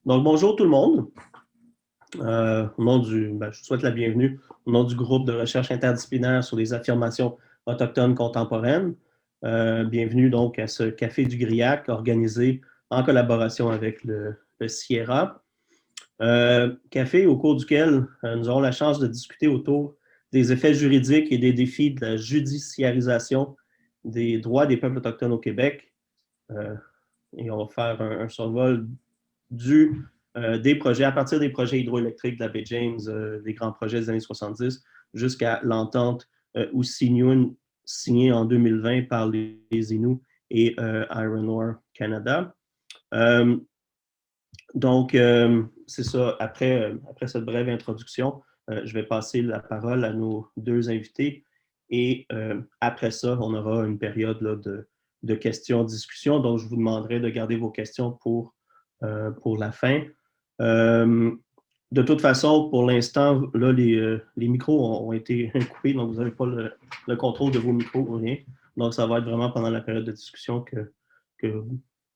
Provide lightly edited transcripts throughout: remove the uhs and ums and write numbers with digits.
Donc, bonjour tout le monde. Je vous souhaite la bienvenue au nom du groupe de recherche interdisciplinaire sur les affirmations autochtones contemporaines. Bienvenue donc à ce Café du Griac organisé en collaboration avec le Sierra. Café au cours duquel nous aurons la chance de discuter autour des effets juridiques et des défis de la judiciarisation des droits des peuples autochtones au Québec. Et on va faire un survol des projets, à partir des projets hydroélectriques de la baie James, des grands projets des années 70, jusqu'à l'entente Ousiniun signée en 2020 par les Inuits et Iron Ore Canada. C'est ça, après cette brève introduction, je vais passer la parole à nos deux invités et après ça, on aura une période là, de questions-discussions. Donc, je vous demanderai de garder vos questions pour la fin. De toute façon, pour l'instant, là, les micros ont été coupés, donc vous n'avez pas le contrôle de vos micros ou rien. Donc, ça va être vraiment pendant la période de discussion que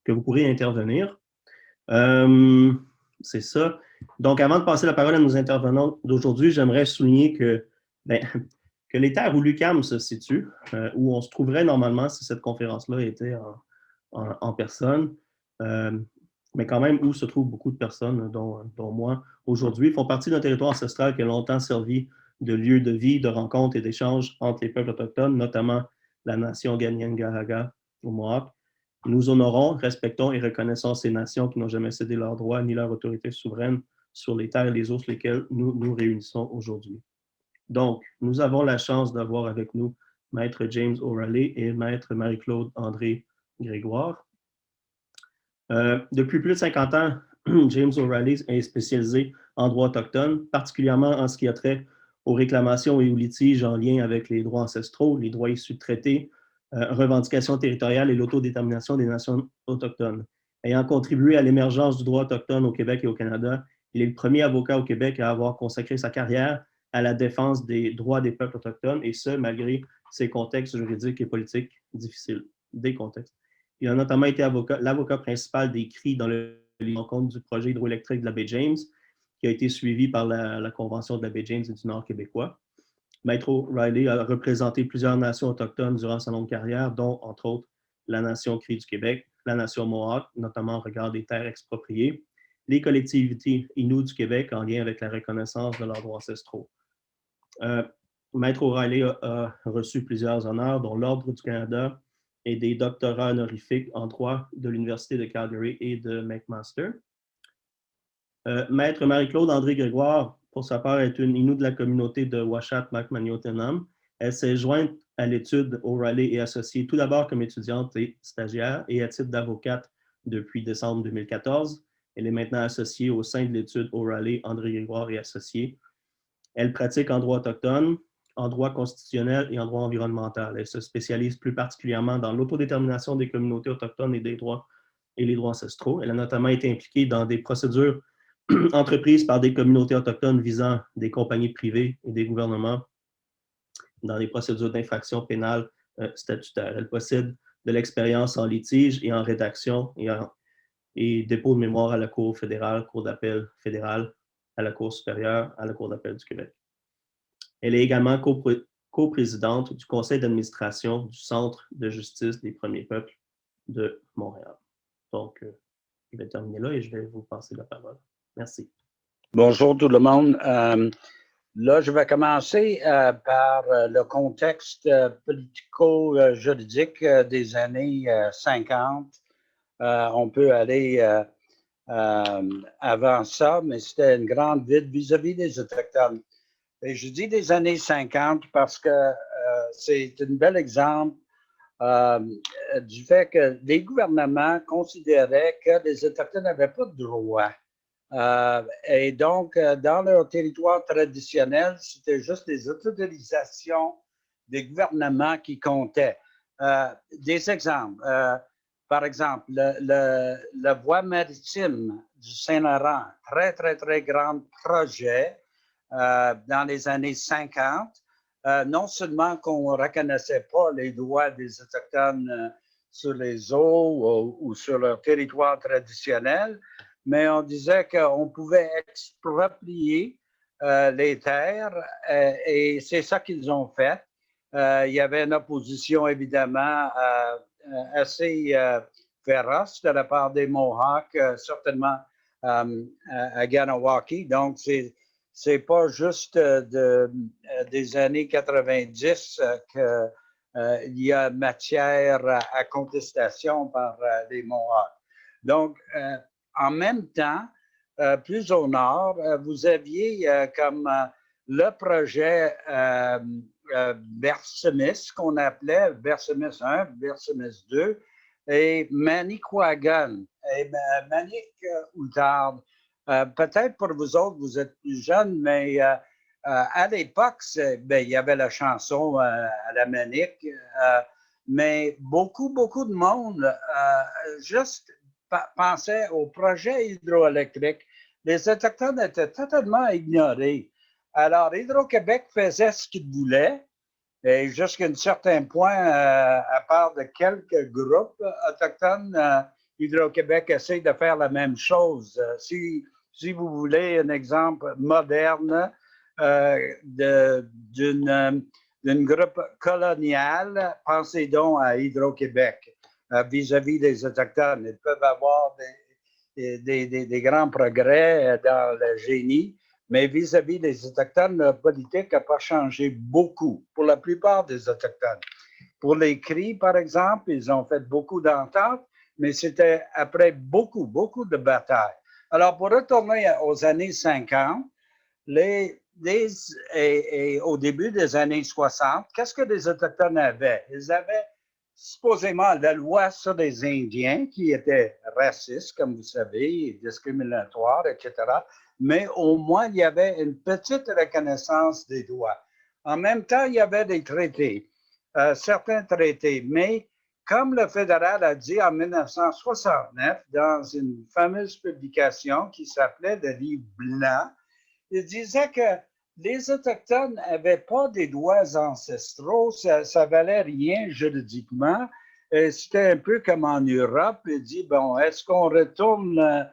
vous pourrez intervenir. C'est ça. Donc, avant de passer la parole à nos intervenants d'aujourd'hui, j'aimerais souligner que les terres où l'UQAM se situe, où on se trouverait normalement si cette conférence-là était en personne, mais quand même où se trouvent beaucoup de personnes, dont moi, aujourd'hui, font partie d'un territoire ancestral qui a longtemps servi de lieu de vie, de rencontre et d'échange entre les peuples autochtones, notamment la nation Kanien'kehá:ka au Mohawk. Nous honorons, respectons et reconnaissons ces nations qui n'ont jamais cédé leurs droits ni leur autorité souveraine sur les terres et les eaux sur lesquelles nous nous réunissons aujourd'hui. Donc, nous avons la chance d'avoir avec nous Maître James O'Reilly et Maître Marie-Claude André Grégoire. Depuis plus de 50 ans, James O'Reilly est spécialisé en droit autochtone, particulièrement en ce qui a trait aux réclamations et aux litiges en lien avec les droits ancestraux, les droits issus de traités, revendications territoriales et l'autodétermination des nations autochtones. Ayant contribué à l'émergence du droit autochtone au Québec et au Canada, il est le premier avocat au Québec à avoir consacré sa carrière à la défense des droits des peuples autochtones, et ce, malgré ces contextes juridiques et politiques difficiles, des contextes. Il a notamment été l'avocat principal des CRI dans les rencontres du projet hydroélectrique de la baie James, qui a été suivi par la Convention de la baie James et du Nord québécois. Maître O'Reilly a représenté plusieurs nations autochtones durant sa longue carrière, dont, entre autres, la nation CRI du Québec, la nation Mohawk, notamment en regard des terres expropriées, les collectivités Inuits du Québec en lien avec la reconnaissance de leurs droits ancestraux. Maître O'Reilly a reçu plusieurs honneurs, dont l'Ordre du Canada et des doctorats honorifiques en droit de l'Université de Calgary et de McMaster. Maître Marie-Claude André Grégoire, pour sa part, est une Innu de la communauté de Uashat-Makmaniotenam. Elle s'est jointe à l'étude O'Reilly et associée tout d'abord comme étudiante et stagiaire et à titre d'avocate depuis décembre 2014. Elle est maintenant associée au sein de l'étude O'Reilly, André Grégoire et associée. Elle pratique en droit autochtone, en droit constitutionnel et en droit environnemental. Elle se spécialise plus particulièrement dans l'autodétermination des communautés autochtones et les droits ancestraux. Elle a notamment été impliquée dans des procédures entreprises par des communautés autochtones visant des compagnies privées et des gouvernements dans des procédures d'infraction pénale statutaire. Elle possède de l'expérience en litige et en rédaction et dépôt de mémoire à la Cour fédérale, Cour d'appel fédérale, à la Cour supérieure, à la Cour d'appel du Québec. Elle est également coprésidente du conseil d'administration du Centre de justice des premiers peuples de Montréal. Donc, je vais terminer là et je vais vous passer la parole. Merci. Bonjour tout le monde. Là, je vais commencer par le contexte politico-juridique des années 50. On peut aller avant ça, mais c'était une grande vide vis-à-vis des Autochtones. Et je dis des années 50 parce que c'est un bel exemple du fait que les gouvernements considéraient que les Autochtones n'avaient pas de droit. Et donc, dans leur territoire traditionnel, c'était juste les autorisations des gouvernements qui comptaient. Des exemples. Par exemple, la voie maritime du Saint-Laurent, très, très, très grand projet dans les années 50. Non seulement qu'on ne reconnaissait pas les droits des Autochtones sur les eaux ou sur leur territoire traditionnel, mais on disait qu'on pouvait exproprier les terres et c'est ça qu'ils ont fait. Il y avait une opposition évidemment assez féroce de la part des Mohawks, certainement à Ganawaki. Donc, c'est pas juste des années 90 qu'il y a matière à contestation par les Mohawks. Donc, en même temps, plus au nord, vous aviez comme le projet Versemis, qu'on appelait Versemis 1, Versemis 2, et Manicouagan. Et Manic-Outard. Peut-être pour vous autres, vous êtes plus jeunes, mais à l'époque, il y avait la chanson à la Manic, mais beaucoup de monde juste pensait au projet hydroélectrique. Les Autochtones étaient totalement ignorés. Alors, Hydro-Québec faisait ce qu'il voulait, et jusqu'à un certain point, à part de quelques groupes autochtones, Hydro-Québec essaie de faire la même chose. Si vous voulez un exemple moderne d'un groupe colonial, pensez donc à Hydro-Québec vis-à-vis des Autochtones. Ils peuvent avoir des grands progrès dans le génie, mais vis-à-vis des Autochtones, la politique n'a pas changé beaucoup pour la plupart des Autochtones. Pour les Cris, par exemple, ils ont fait beaucoup d'ententes, mais c'était après beaucoup de batailles. Alors, pour retourner aux années 50, et au début des années 60, qu'est-ce que les Autochtones avaient? Ils avaient supposément la loi sur les Indiens qui était raciste, comme vous savez, discriminatoire, etc. Mais au moins, il y avait une petite reconnaissance des droits. En même temps, il y avait des traités, certains traités, mais comme le fédéral a dit en 1969 dans une fameuse publication qui s'appelait le Livre blanc, il disait que les Autochtones n'avaient pas des droits ancestraux, ça valait rien juridiquement. C'était un peu comme en Europe. Il dit, bon, est-ce qu'on retourne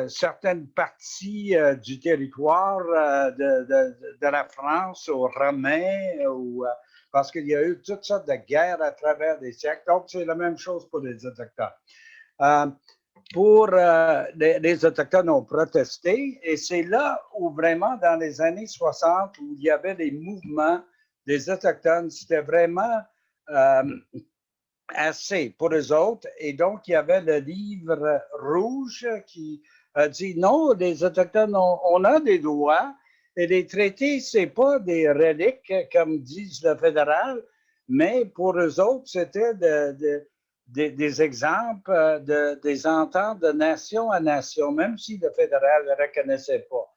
certaines parties du territoire de la France aux Romains, parce qu'il y a eu toutes sortes de guerres à travers les siècles. Donc, c'est la même chose pour les Autochtones. Les Autochtones ont protesté et c'est là où vraiment dans les années 60 où il y avait des mouvements des Autochtones, c'était vraiment assez pour eux autres et donc il y avait le livre rouge qui a dit non, les Autochtones on a des droits et les traités c'est pas des reliques comme disent le fédéral, mais pour eux autres c'était des exemples des ententes de nation à nation, même si le fédéral ne le reconnaissait pas.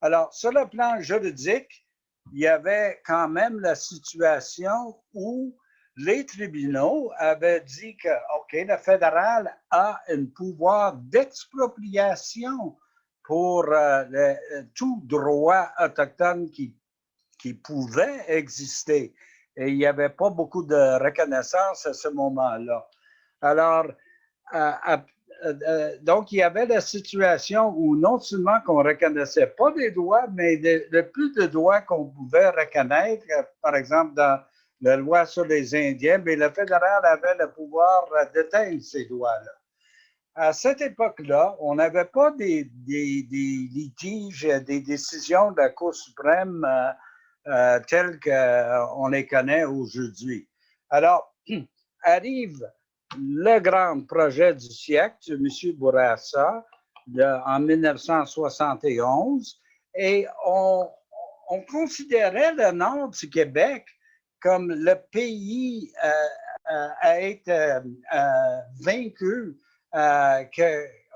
Alors, sur le plan juridique, il y avait quand même la situation où les tribunaux avaient dit que, OK, le fédéral a un pouvoir d'expropriation pour tout droit autochtone qui pouvait exister. Et il n'y avait pas beaucoup de reconnaissance à ce moment-là. Alors, donc, il y avait la situation où non seulement qu'on ne reconnaissait pas des droits, mais le plus de droits qu'on pouvait reconnaître, par exemple dans la loi sur les Indiens, mais le fédéral avait le pouvoir d'éteindre ces droits-là. À cette époque-là, on n'avait pas des litiges, des décisions de la Cour suprême telles qu'on les connaît aujourd'hui. Alors, arrive le grand projet du siècle de M. Bourassa en 1971 et on considérait le nord du Québec comme le pays à être vaincu, qu'on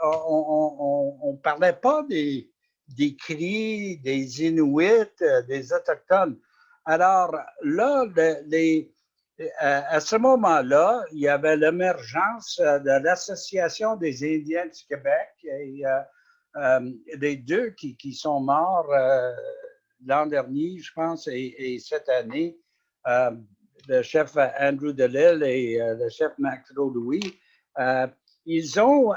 ne parlait pas des Cris, des Inuits, des Autochtones. Alors là, à ce moment-là, il y avait l'émergence de l'Association des Indiens du Québec et les deux qui sont morts l'an dernier, je pense, et cette année, le chef Andrew Delisle et le chef Max Louis. ils ont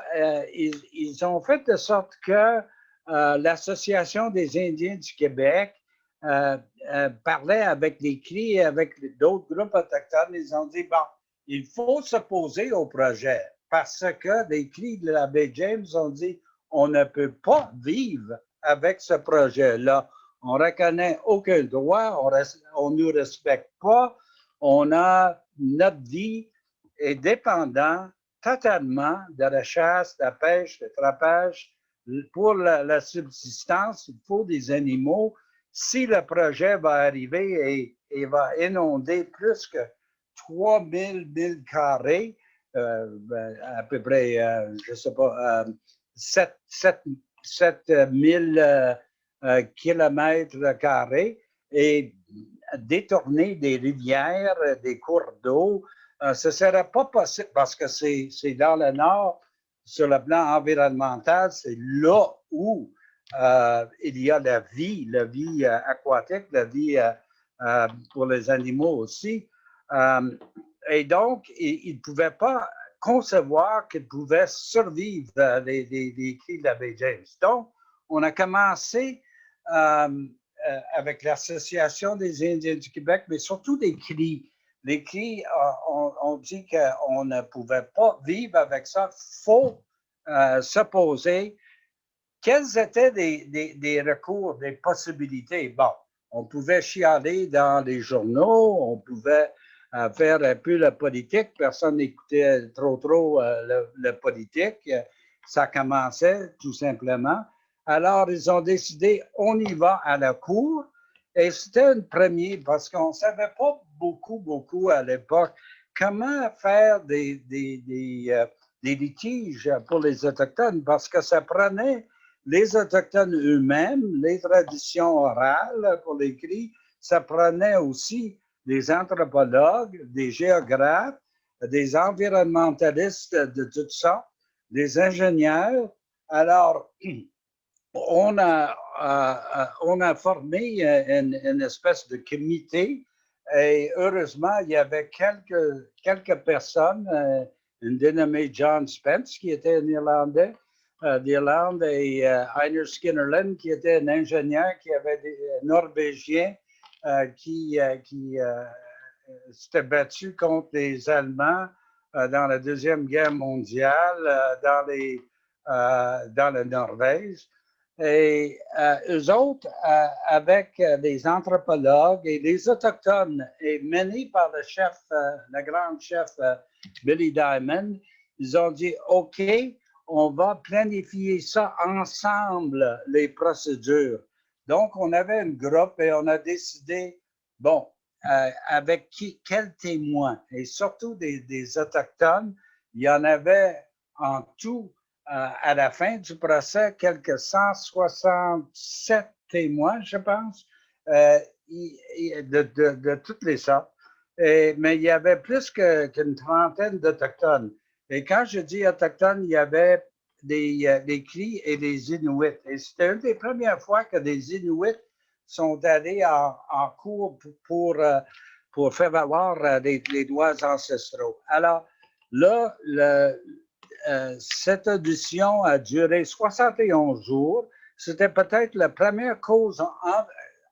fait de sorte que l'Association des Indiens du Québec parlait avec les Cris et avec d'autres groupes autochtones. Ils ont dit, bon, il faut s'opposer au projet parce que les Cris de la baie James ont dit, on ne peut pas vivre avec ce projet-là. On ne reconnaît aucun droit, on ne nous respecte pas, notre vie est dépendante totalement de la chasse, de la pêche, le trapage. Pour la subsistance, il faut des animaux. Si le projet va arriver et va inonder plus que 3000 milles carrés, à peu près, je ne sais pas, 7000 kilomètres carrés, et détourner des rivières, des cours d'eau, ce ne serait pas possible parce que c'est dans le nord, sur le plan environnemental, c'est là où il y a la vie aquatique, la vie pour les animaux aussi. Et donc, ils ne pouvaient pas concevoir qu'ils pouvaient survivre les cris de la baie James. Donc, on a commencé avec l'Association des Indiens du Québec, mais surtout des Cris. Les Cris ont dit qu'on ne pouvait pas vivre avec ça. Il faut s'opposer. Quels étaient des recours, des possibilités? Bon, on pouvait chialer dans les journaux, on pouvait faire un peu la politique. Personne n'écoutait trop le politique. Ça commençait tout simplement. Alors, ils ont décidé, on y va à la cour. Et c'était un premier, parce qu'on ne savait pas beaucoup à l'époque comment faire des litiges pour les Autochtones, parce que ça prenait les Autochtones eux-mêmes, les traditions orales pour les cris, ça prenait aussi des anthropologues, des géographes, des environnementalistes de toutes sortes, des ingénieurs. Alors, on a formé une espèce de comité et heureusement, il y avait quelques personnes, une dénommée John Spence, qui était un Irlandais d'Irlande, et Heiner Skinnerland, qui était un ingénieur, qui avait des Norvégiens qui s'étaient battus contre les Allemands dans la Deuxième Guerre mondiale dans la Norvège. Et eux autres, avec des anthropologues et des Autochtones, et menés par le grand chef Billy Diamond, ils ont dit, OK, on va planifier ça ensemble, les procédures. Donc, on avait un groupe et on a décidé, bon, avec quel témoin? Et surtout des Autochtones, il y en avait en tout, à la fin du procès, quelques 167 témoins, je pense, de toutes les sortes. Mais il y avait plus qu'une trentaine d'Autochtones. Et quand je dis Autochtones, il y avait des Cris et des Inuits. Et c'était une des premières fois que des Inuits sont allés en cours pour faire valoir les droits ancestraux. Alors, là, cette audition a duré 71 jours. C'était peut-être la première cause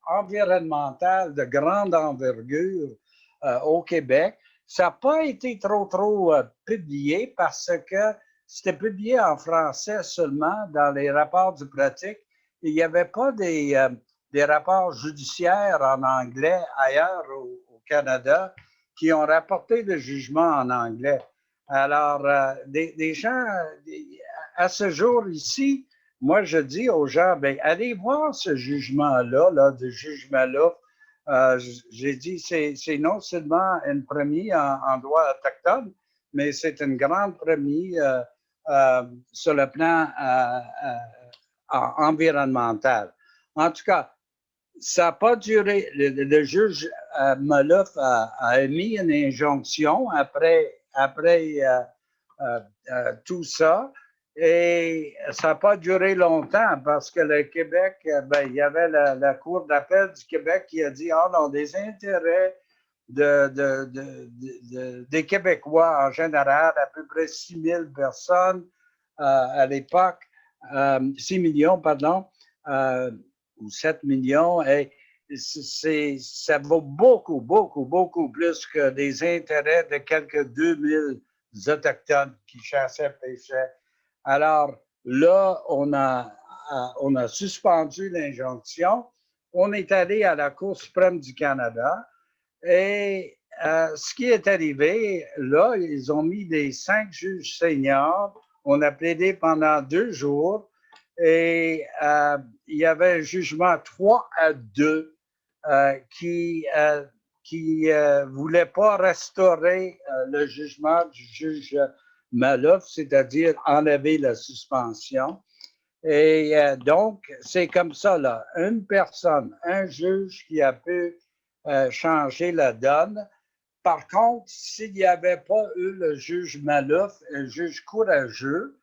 environnementale de grande envergure au Québec. Ça n'a pas été trop publié parce que c'était publié en français seulement dans les rapports du pratique. Il n'y avait pas des rapports judiciaires en anglais ailleurs au Canada qui ont rapporté le jugement en anglais. Alors, des gens, à ce jour ici, moi, je dis aux gens, ben, allez voir ce jugement-là, j'ai dit, c'est non seulement une première en droit autochtone, mais c'est une grande première sur le plan environnemental. En tout cas, ça n'a pas duré. Le juge Moloff a émis une injonction après tout ça. Et ça n'a pas duré longtemps parce que le Québec, il y avait la Cour d'appel du Québec qui a dit, ah non, des intérêts des Québécois en général, à peu près 6 000 personnes à l'époque, 6 millions, pardon, ou 7 millions. Et ça vaut beaucoup, beaucoup, beaucoup plus que des intérêts de quelques 2000 Autochtones qui chassaient, pêchaient. Alors là, on a suspendu l'injonction. On est allé à la Cour suprême du Canada et ce qui est arrivé, là, ils ont mis des 5 juges seniors. On a plaidé pendant 2 jours et il y avait un jugement 3-2 qui voulait pas restaurer le jugement du juge Malouf, c'est-à-dire enlever la suspension. Et donc, c'est comme ça, là. Une personne, un juge qui a pu changer la donne. Par contre, s'il n'y avait pas eu le juge Malouf, un juge courageux,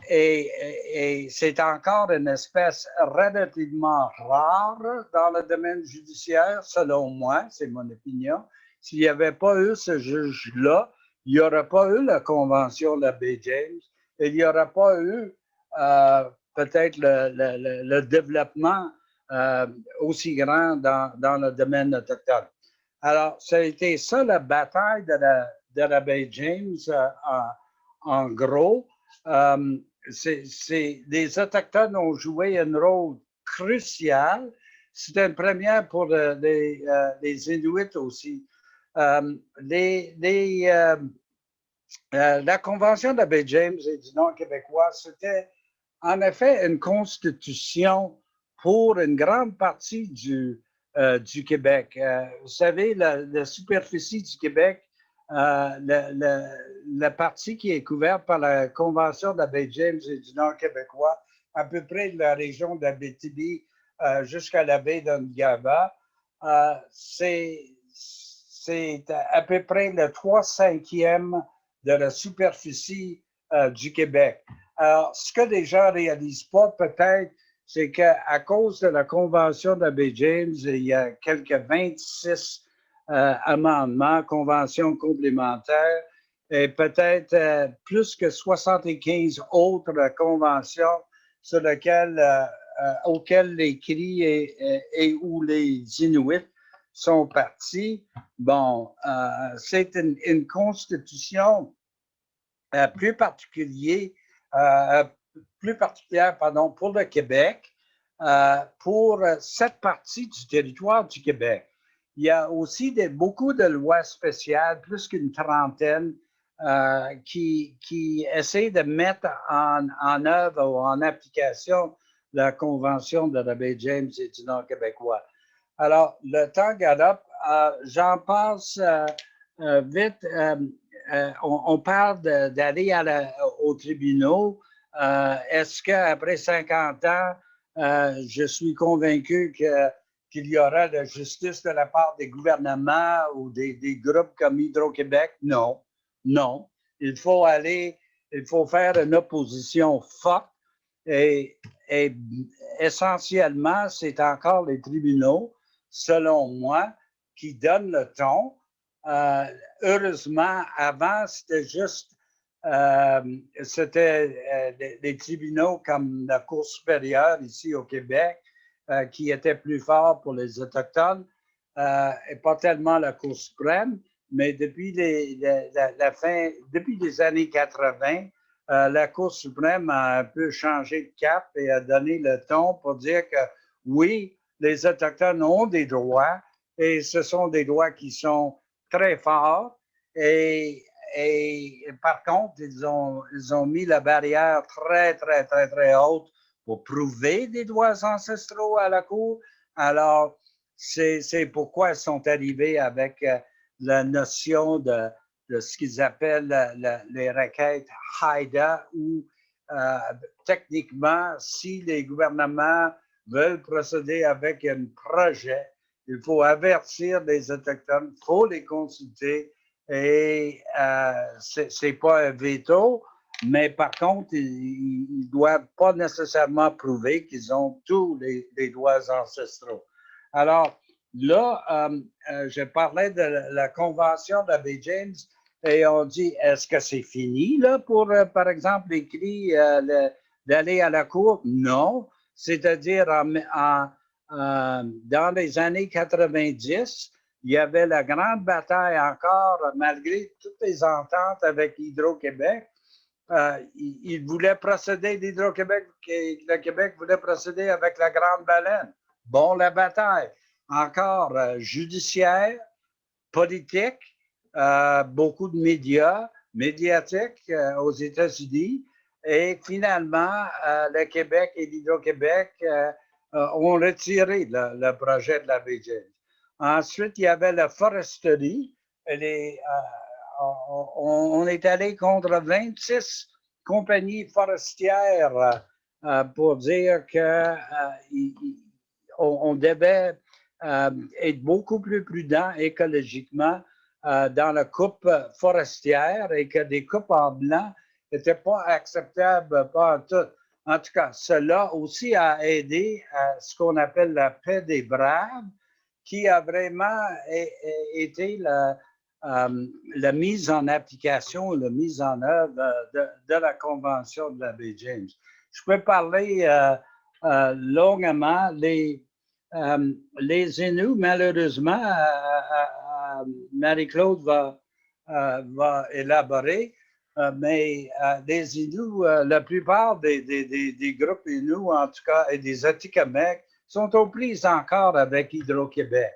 et c'est encore une espèce relativement rare dans le domaine judiciaire, selon moi, c'est mon opinion. S'il n'y avait pas eu ce juge-là, il n'y aurait pas eu la convention de la baie James, et il n'y aurait pas eu peut-être le développement aussi grand dans le domaine autochtone. Alors, ça a été ça la bataille de la baie James en gros. Les Autochtones ont joué un rôle crucial. C'était une première pour les Inuits aussi. La Convention de la baie James et du Nord québécois, c'était en effet une constitution pour une grande partie du Québec. Vous savez, la superficie du Québec, la partie qui est couverte par la Convention de la baie James et du Nord québécois, à peu près de la région d'Abitibi jusqu'à la baie d'Ungava, c'est à peu près le 3/5 de la superficie du Québec. Alors, ce que les gens ne réalisent pas, peut-être, c'est qu'à cause de la Convention de la baie James, il y a quelques 26 amendements, conventions complémentaires, et peut-être plus que 75 autres conventions sur lesquelles, auxquelles les Cris et où les Inuits sont partis. Bon, c'est une constitution plus particulière pour le Québec, pour cette partie du territoire du Québec. Il y a aussi beaucoup de lois spéciales, plus qu'une trentaine, qui essaient de mettre en œuvre ou en application la Convention de la baie James et du Nord québécois. Alors, le temps galope. J'en passe vite. On parle d'aller aux tribunaux. Est-ce qu'après 50 ans, je suis convaincu qu'il y aura de justice de la part des gouvernements ou des groupes comme Hydro-Québec? Non, non. Il faut faire une opposition forte et essentiellement, c'est encore les tribunaux, selon moi, qui donnent le ton. Heureusement, avant, c'était juste des tribunaux comme la Cour supérieure ici au Québec qui étaient plus forts pour les Autochtones et pas tellement la Cour suprême, mais depuis depuis les années 80, la Cour suprême a un peu changé de cap et a donné le ton pour dire que oui, les Autochtones ont des droits et ce sont des droits qui sont très forts et par contre, ils ont mis la barrière très, très, très, très haute pour prouver des droits ancestraux à la Cour. Alors, c'est pourquoi ils sont arrivés avec la notion de ce qu'ils appellent les requêtes HIDA, où techniquement, si les gouvernements veulent procéder avec un projet, il faut avertir les Autochtones, il faut les consulter. Et c'est pas un veto, mais par contre, ils doivent pas nécessairement prouver qu'ils ont tous les droits ancestraux. Alors, là, je parlais de la convention de la baie James et on dit, est-ce que c'est fini là, pour, par exemple, les cris d'aller à la cour? Non. C'est-à-dire, dans les années 90, il y avait la grande bataille encore, malgré toutes les ententes avec Hydro-Québec. Il voulait procéder d'Hydro-Québec, le Québec voulait procéder avec la grande baleine. Bon, la bataille, encore judiciaire, politique, beaucoup de médiatiques aux États-Unis. Et finalement, le Québec et l'Hydro-Québec ont retiré le projet de la baie James. Ensuite, il y avait la foresterie. On est allé contre 26 compagnies forestières pour dire qu'on devait être beaucoup plus prudent écologiquement dans la coupe forestière et que des coupes en blanc n'étaient pas acceptables pas en tout. En tout cas, cela aussi a aidé à ce qu'on appelle la paix des braves, qui a vraiment été la mise en application, la mise en œuvre de la Convention de la baie James. Je peux parler longuement. Les Inuits, malheureusement, Marie-Claude va élaborer, mais les Inuits, la plupart des groupes Inuits, en tout cas, et des Atikamekw, sont aux prises encore avec Hydro-Québec.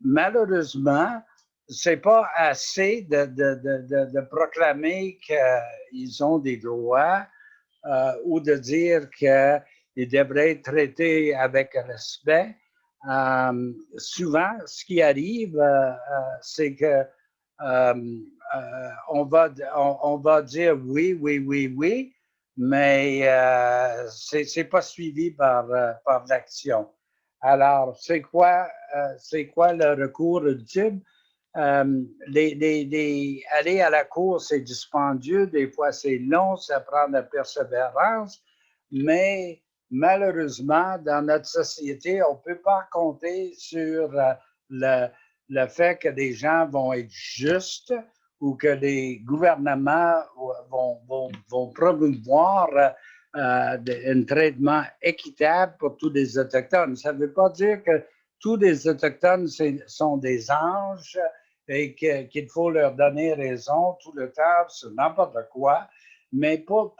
Malheureusement, c'est pas assez de proclamer qu'ils ont des droits ou de dire qu'ils devraient être traités avec respect. Souvent, ce qui arrive, c'est que on va dire oui, oui, oui, oui, mais c'est pas suivi par l'action. Alors, c'est quoi le recours ultime? Aller à la cour, c'est dispendieux, des fois c'est long, ça prend de la persévérance, mais malheureusement, dans notre société, on ne peut pas compter sur le fait que des gens vont être justes ou que les gouvernements vont promouvoir un traitement équitable pour tous les Autochtones. Ça ne veut pas dire que tous les Autochtones sont des anges et qu'il faut leur donner raison tout le temps sur n'importe quoi, mais pour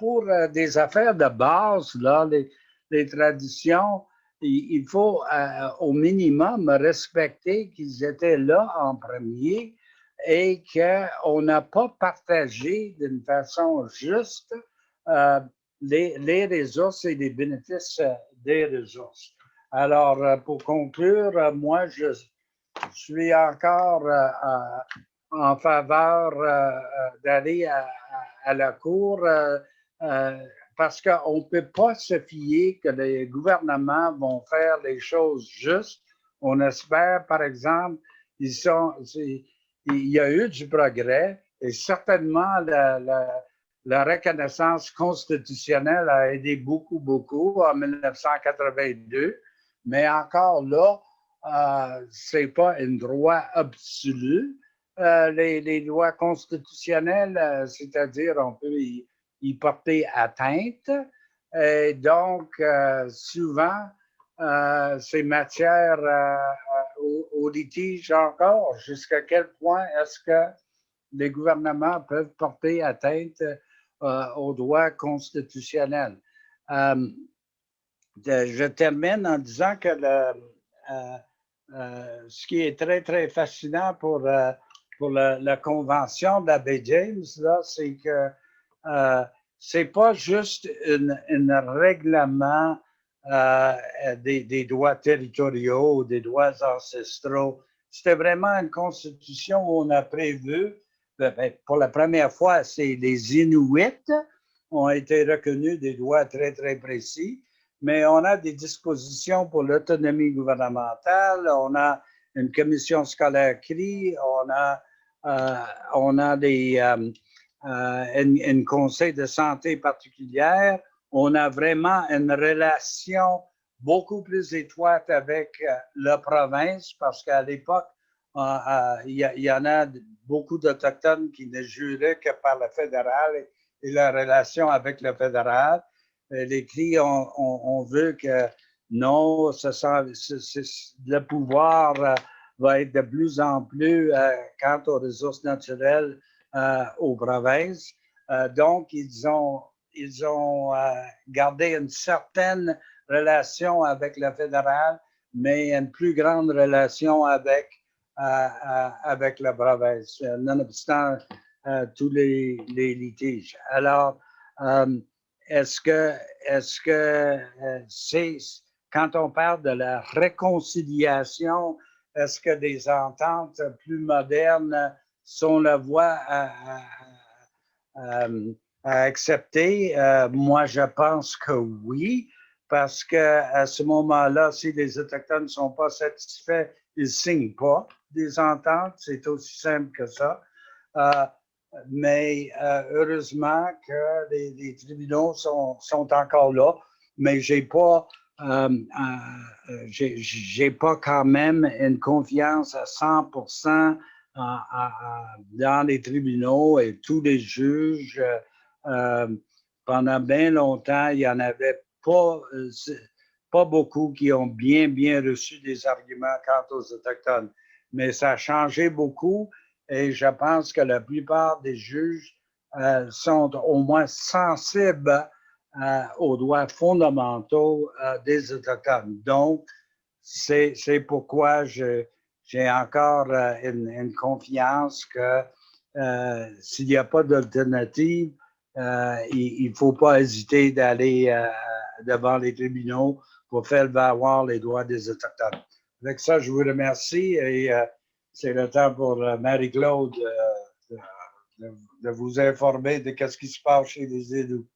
des affaires de base, là, les traditions, il faut au minimum respecter qu'ils étaient là en premier et qu'on n'a pas partagé d'une façon juste les ressources et les bénéfices des ressources. Alors, pour conclure, moi, je suis encore en faveur d'aller à la Cour parce qu'on ne peut pas se fier que les gouvernements vont faire les choses justes. On espère, par exemple, il y a eu du progrès et certainement la reconnaissance constitutionnelle a aidé beaucoup, beaucoup en 1982, mais encore là, ce n'est pas un droit absolu. Les lois constitutionnelles, c'est-à-dire on peut y porter atteinte. Et donc, souvent, c'est matière au litige encore. Jusqu'à quel point est-ce que les gouvernements peuvent porter atteinte aux droits constitutionnels? Je termine en disant que ce qui est très, très fascinant pour la Convention de la baie James, c'est que c'est pas juste un règlement des droits territoriaux ou des droits ancestraux. C'était vraiment une constitution où on a prévu, pour la première fois, c'est les Inuits ont été reconnus des droits très, très précis, mais on a des dispositions pour l'autonomie gouvernementale, on a une commission scolaire CRI, on a un conseil de santé particulière, on a vraiment une relation beaucoup plus étroite avec la province parce qu'à l'époque, il y en a beaucoup d'Autochtones qui ne juraient que par le fédéral et la relation avec le fédéral. Les cris ont vu que non, le pouvoir va être de plus en plus quant aux ressources naturelles aux provinces. Donc, ils ont gardé une certaine relation avec le fédéral, mais une plus grande relation avec la province, nonobstant tous les litiges. Alors, est-ce que c'est, quand on parle de la réconciliation, est-ce que des ententes plus modernes sont la voie à accepter? Moi, je pense que oui, parce qu'à ce moment-là, si les Autochtones ne sont pas satisfaits, ils ne signent pas des ententes. C'est aussi simple que ça. Mais heureusement que les tribunaux sont encore là, mais j'ai pas quand même une confiance à 100% dans les tribunaux et tous les juges. Pendant bien longtemps, il n'y en avait pas beaucoup qui ont bien reçu des arguments quant aux Autochtones. Mais ça a changé beaucoup. Et je pense que la plupart des juges sont au moins sensibles aux droits fondamentaux des Autochtones. Donc, c'est pourquoi j'ai encore une confiance que s'il n'y a pas d'alternative, il ne faut pas hésiter d'aller devant les tribunaux pour faire valoir les droits des Autochtones. Avec ça, je vous remercie et c'est le temps pour Marie-Claude de vous informer de ce qui se passe chez les Inuits.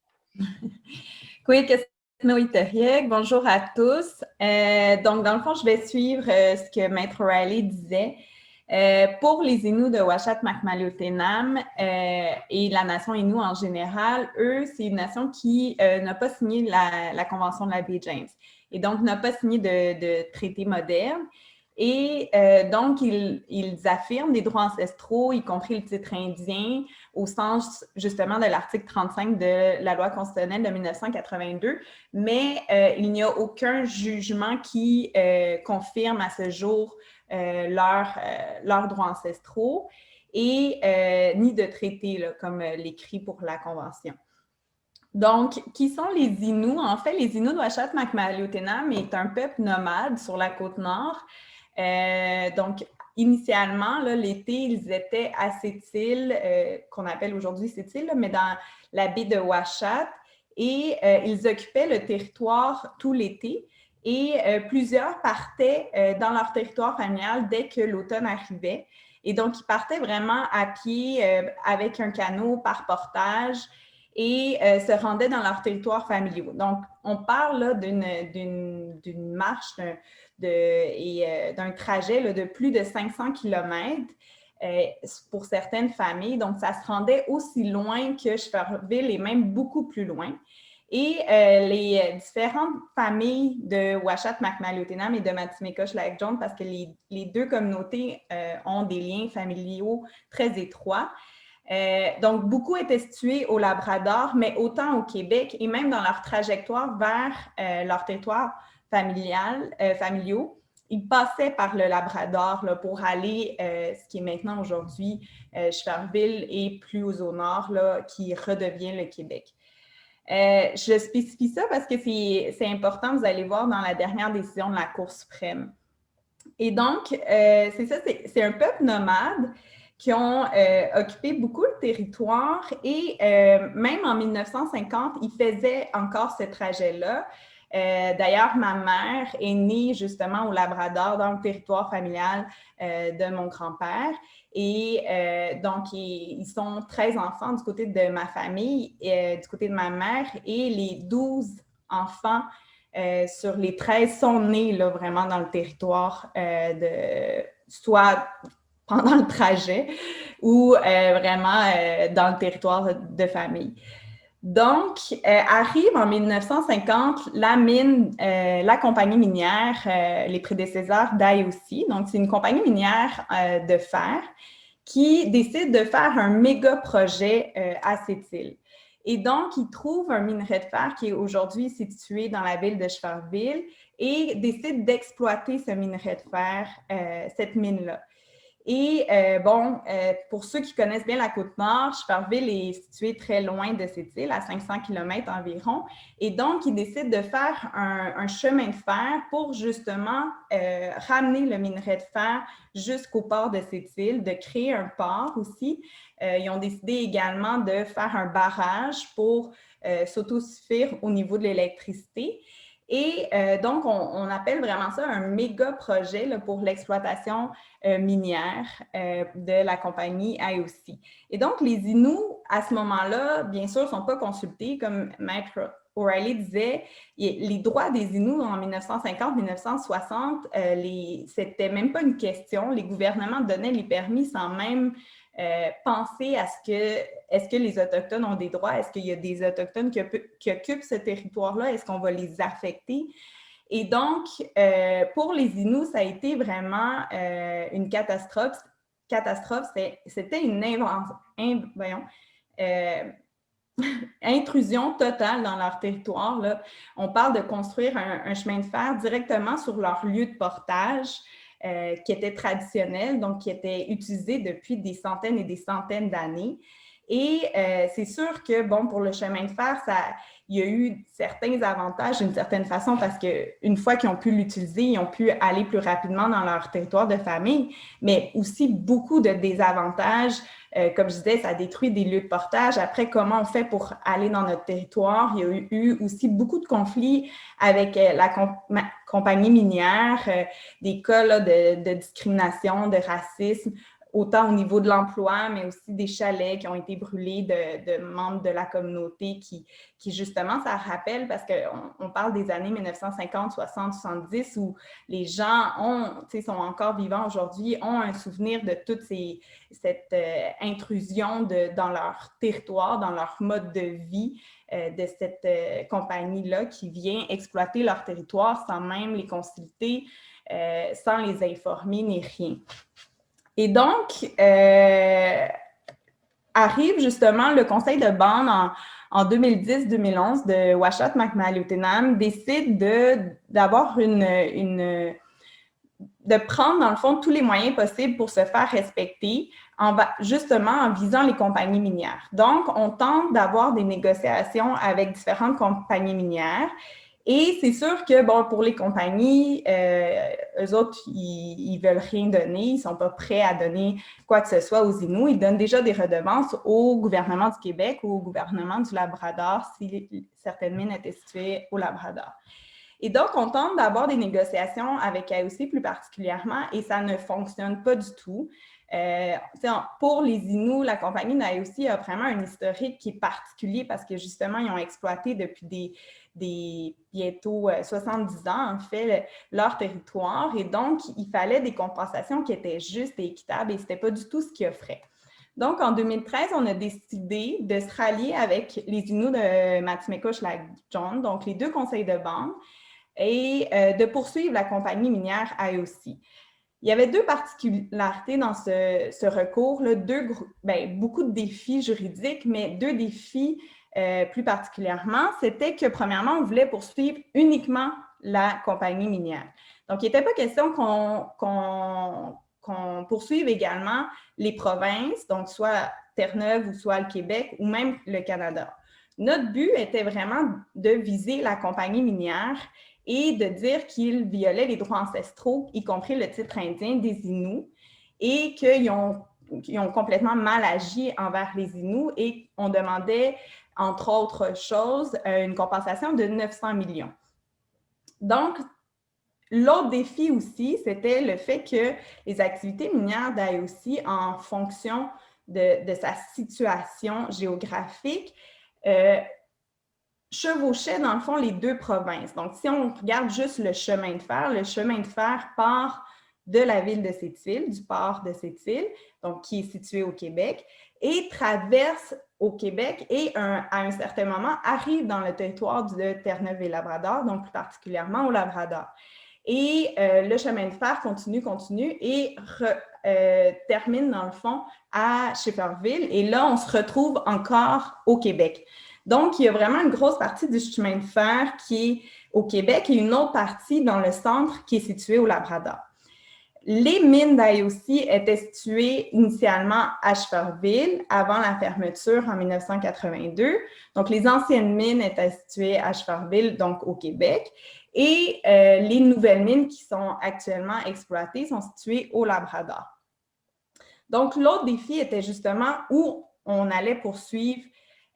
Bonjour à tous. Donc, dans le fond, je vais suivre ce que Maître Riley disait. Pour les Inuits de Uashat-Makmalutenam et la nation Innu en général, eux, c'est une nation qui n'a pas signé la Convention de la baie James et donc n'a pas signé de traité moderne. Et donc, ils affirment des droits ancestraux, y compris le titre indien, au sens justement de l'article 35 de la loi constitutionnelle de 1982, mais il n'y a aucun jugement qui confirme à ce jour leurs droits ancestraux et ni de traité, là, comme l'écrit pour la Convention. Donc, qui sont les Inuits? En fait, les Inuits de Uashat-Makmalutenam est un peuple nomade sur la côte nord. Donc, initialement, l'été, ils étaient à cette île, qu'on appelle aujourd'hui cette île, mais dans la baie de Uashat, et ils occupaient le territoire tout l'été. Et plusieurs partaient dans leur territoire familial dès que l'automne arrivait. Et donc, ils partaient vraiment à pied avec un canot par portage et se rendaient dans leur territoire familial. Donc, on parle là, d'une marche d'un trajet là, de plus de 500 km pour certaines familles. Donc, ça se rendait aussi loin que Schefferville et même beaucoup plus loin. Et les différentes familles de Uashat-Makmalutenam et de Matimekos-Lac-John, parce que les deux communautés ont des liens familiaux très étroits. Donc, beaucoup étaient situés au Labrador, mais autant au Québec et même dans leur trajectoire vers leur territoire familiaux, ils passaient par le Labrador là, pour aller, ce qui est maintenant aujourd'hui Schefferville et plus au nord, là, qui redevient le Québec. Je spécifie ça parce que c'est important, vous allez voir dans la dernière décision de la Cour suprême. Et donc, c'est ça, c'est un peuple nomade qui ont occupé beaucoup le territoire et même en 1950, ils faisaient encore ce trajet-là. D'ailleurs, ma mère est née justement au Labrador, dans le territoire familial de mon grand-père. Et donc, ils sont 13 enfants du côté de ma famille, du côté de ma mère, et les 12 enfants sur les 13 sont nés là, vraiment dans le territoire soit pendant le trajet ou vraiment dans le territoire de famille. Donc, arrive en 1950 la compagnie minière, les prédécesseurs d'IOC. Donc, c'est une compagnie minière de fer qui décide de faire un méga projet à cette île. Et donc, ils trouvent un minerai de fer qui est aujourd'hui situé dans la ville de Schefferville et décident d'exploiter ce minerai de fer, cette mine-là. Et pour ceux qui connaissent bien la Côte-Nord, Schefferville est située très loin de cette île, à 500 km environ. Et donc, ils décident de faire un chemin de fer pour justement ramener le minerai de fer jusqu'au port de cette île, de créer un port aussi. Ils ont décidé également de faire un barrage pour s'autosuffire au niveau de l'électricité. Et donc, on appelle vraiment ça un méga projet là, pour l'exploitation minière de la compagnie IOC. Et donc, les Inuits, à ce moment-là, bien sûr, ne sont pas consultés. Comme Maître O'Reilly disait, les droits des Inuits en 1950-1960, c'était même pas une question. Les gouvernements donnaient les permis sans même penser à est-ce que les Autochtones ont des droits? Est-ce qu'il y a des Autochtones qui occupent ce territoire-là? Est-ce qu'on va les affecter? Et donc, pour les Inuits, ça a été vraiment une catastrophe. C'était une intrusion totale dans leur territoire, là. On parle de construire un chemin de fer directement sur leur lieu de portage, qui était traditionnel, donc qui était utilisé depuis des centaines et des centaines d'années. Et c'est sûr que, bon, pour le chemin de fer, il y a eu certains avantages d'une certaine façon parce qu'une fois qu'ils ont pu l'utiliser, ils ont pu aller plus rapidement dans leur territoire de famille, mais aussi beaucoup de désavantages. Comme je disais, ça détruit des lieux de portage. Après, comment on fait pour aller dans notre territoire? Il y a eu aussi beaucoup de conflits avec la compagnie minière, des cas là, de discrimination, de racisme, autant au niveau de l'emploi, mais aussi des chalets qui ont été brûlés de membres de la communauté qui justement, ça rappelle, parce qu'on parle des années 1950, 60, 70, où les gens sont encore vivants aujourd'hui, ont un souvenir de toute cette intrusion dans leur territoire, dans leur mode de vie, de cette compagnie-là qui vient exploiter leur territoire sans même les consulter, sans les informer ni rien. Et donc, arrive justement le conseil de bande en 2010-2011 de Uashat Makmaliutenam, décide d'avoir de prendre, dans le fond, tous les moyens possibles pour se faire respecter, justement en visant les compagnies minières. Donc, on tente d'avoir des négociations avec différentes compagnies minières. Et c'est sûr que, bon, pour les compagnies, eux autres, ils veulent rien donner, ils ne sont pas prêts à donner quoi que ce soit aux Inuits. Ils donnent déjà des redevances au gouvernement du Québec ou au gouvernement du Labrador si certaines mines étaient situées au Labrador. Et donc, on tente d'avoir des négociations avec IOC plus particulièrement et ça ne fonctionne pas du tout. Pour les Inuits, la compagnie d'IOC a vraiment un historique qui est particulier parce que justement, ils ont exploité depuis bientôt 70 ans, en fait, leur territoire. Et donc, il fallait des compensations qui étaient justes et équitables et ce n'était pas du tout ce qu'ils offraient. Donc, en 2013, on a décidé de se rallier avec les Inuits de Matimico-Schlagjone, donc les deux conseils de bande, et de poursuivre la compagnie minière IOC. Il y avait deux particularités dans ce recours, là, beaucoup de défis juridiques, mais deux défis plus particulièrement, c'était que premièrement, on voulait poursuivre uniquement la compagnie minière. Donc, il n'était pas question qu'on poursuive également les provinces, donc soit Terre-Neuve ou soit le Québec ou même le Canada. Notre but était vraiment de viser la compagnie minière et de dire qu'ils violaient les droits ancestraux, y compris le titre indien des Inuits, et qu'ils ont complètement mal agi envers les Inuits et on demandait, entre autres choses, une compensation de 900 millions. Donc, l'autre défi aussi, c'était le fait que les activités minières d'IOC, en fonction de sa situation géographique, chevauchait dans le fond les deux provinces. Donc, si on regarde juste le chemin de fer part de la ville de Sept-Îles, du port de Sept-Îles, donc qui est situé au Québec, et traverse au Québec et à un certain moment arrive dans le territoire de Terre-Neuve et Labrador, donc plus particulièrement au Labrador. Et le chemin de fer continue et termine dans le fond à Schefferville. Et là, on se retrouve encore au Québec. Donc, il y a vraiment une grosse partie du chemin de fer qui est au Québec et une autre partie dans le centre qui est située au Labrador. Les mines d'IOC étaient situées initialement à Schefferville avant la fermeture en 1982. Donc, les anciennes mines étaient situées à Schefferville, donc au Québec. Et les nouvelles mines qui sont actuellement exploitées sont situées au Labrador. Donc, l'autre défi était justement où on allait poursuivre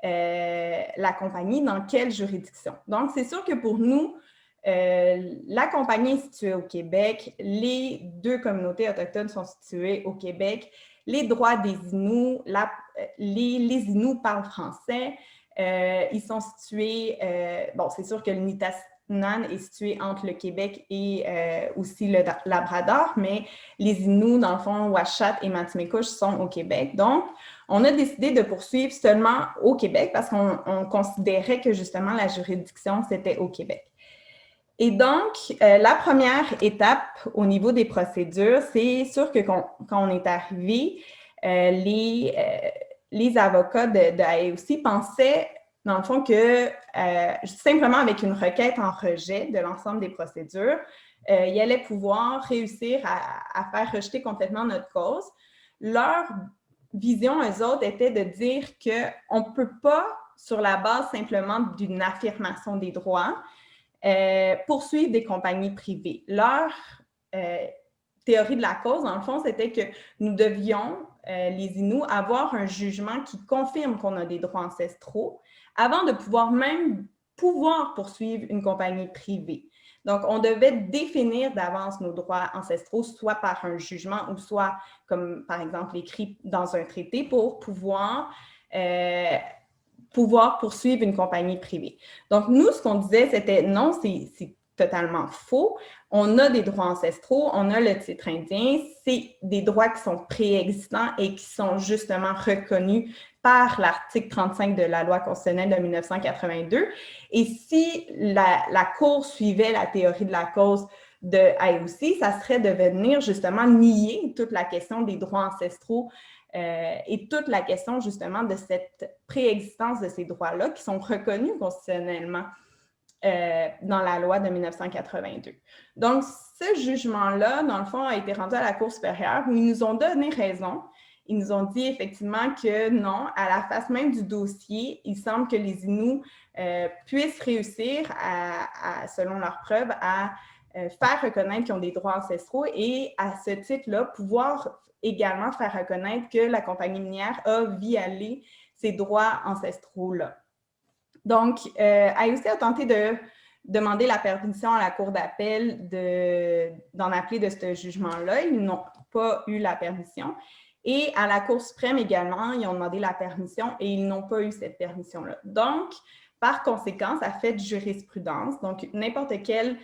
la compagnie, dans quelle juridiction. Donc, c'est sûr que pour nous, la compagnie est située au Québec, les deux communautés autochtones sont situées au Québec, les droits des Inuits, les Inuits parlent français, ils sont situés, bon, c'est sûr que le Nitassinan est situé entre le Québec et aussi le Labrador, mais les Inuits, dans le fond, Uashat et Matimicush sont au Québec. Donc, on a décidé de poursuivre seulement au Québec parce qu'on considérait que justement la juridiction, c'était au Québec. Et donc, la première étape au niveau des procédures, c'est sûr que quand on est arrivé, les avocats de AEOC pensaient, dans le fond, que simplement avec une requête en rejet de l'ensemble des procédures, ils allaient pouvoir réussir à faire rejeter complètement notre cause. Leur vision, eux autres, était de dire qu'on ne peut pas, sur la base simplement d'une affirmation des droits, poursuivre des compagnies privées. Leur théorie de la cause, dans le fond, c'était que nous devions, les Inuits, avoir un jugement qui confirme qu'on a des droits ancestraux avant de pouvoir même poursuivre une compagnie privée. Donc, on devait définir d'avance nos droits ancestraux, soit par un jugement ou soit, comme par exemple écrit dans un traité, pour pouvoir poursuivre une compagnie privée. Donc, nous, ce qu'on disait, c'était non, c'est totalement faux. On a des droits ancestraux, on a le titre indien, c'est des droits qui sont préexistants et qui sont justement reconnus par l'article 35 de la loi constitutionnelle de 1982. Et si la Cour suivait la théorie de la cause de AEOC, ça serait de venir justement nier toute la question des droits ancestraux et toute la question justement de cette préexistence de ces droits-là qui sont reconnus constitutionnellement dans la loi de 1982. Donc, ce jugement-là, dans le fond, a été rendu à la Cour supérieure où ils nous ont donné raison. Ils nous ont dit effectivement que non, à la face même du dossier, il semble que les Inuits puissent réussir, selon leurs preuves, à faire reconnaître qu'ils ont des droits ancestraux et à ce titre-là, pouvoir également faire reconnaître que la compagnie minière a violé ces droits ancestraux-là. Donc, AEOC a tenté de demander la permission à la Cour d'appel d'en appeler de ce jugement-là. Ils n'ont pas eu la permission. Et à la Cour suprême également, ils ont demandé la permission et ils n'ont pas eu cette permission-là. Donc, par conséquent, ça fait de jurisprudence. Donc, n'importe quelle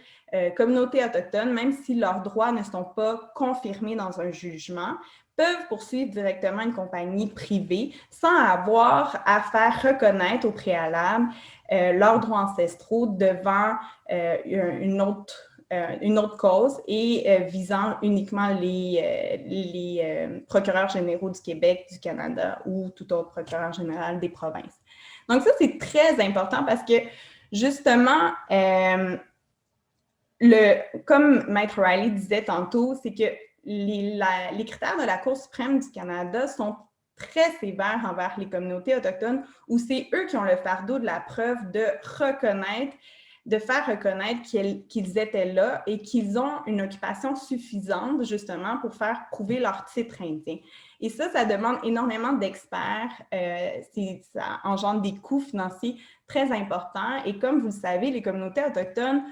communauté autochtone, même si leurs droits ne sont pas confirmés dans un jugement, peuvent poursuivre directement une compagnie privée sans avoir à faire reconnaître au préalable leurs droits ancestraux devant une autre cause et visant uniquement les procureurs généraux du Québec, du Canada ou tout autre procureur général des provinces. Donc ça, c'est très important parce que justement, comme Maître Riley disait tantôt, c'est que les critères de la Cour suprême du Canada sont très sévères envers les communautés autochtones où c'est eux qui ont le fardeau de la preuve de faire reconnaître qu'ils étaient là et qu'ils ont une occupation suffisante justement pour faire prouver leur titre indien. Et ça demande énormément d'experts, ça engendre des coûts financiers très importants et comme vous le savez, les communautés autochtones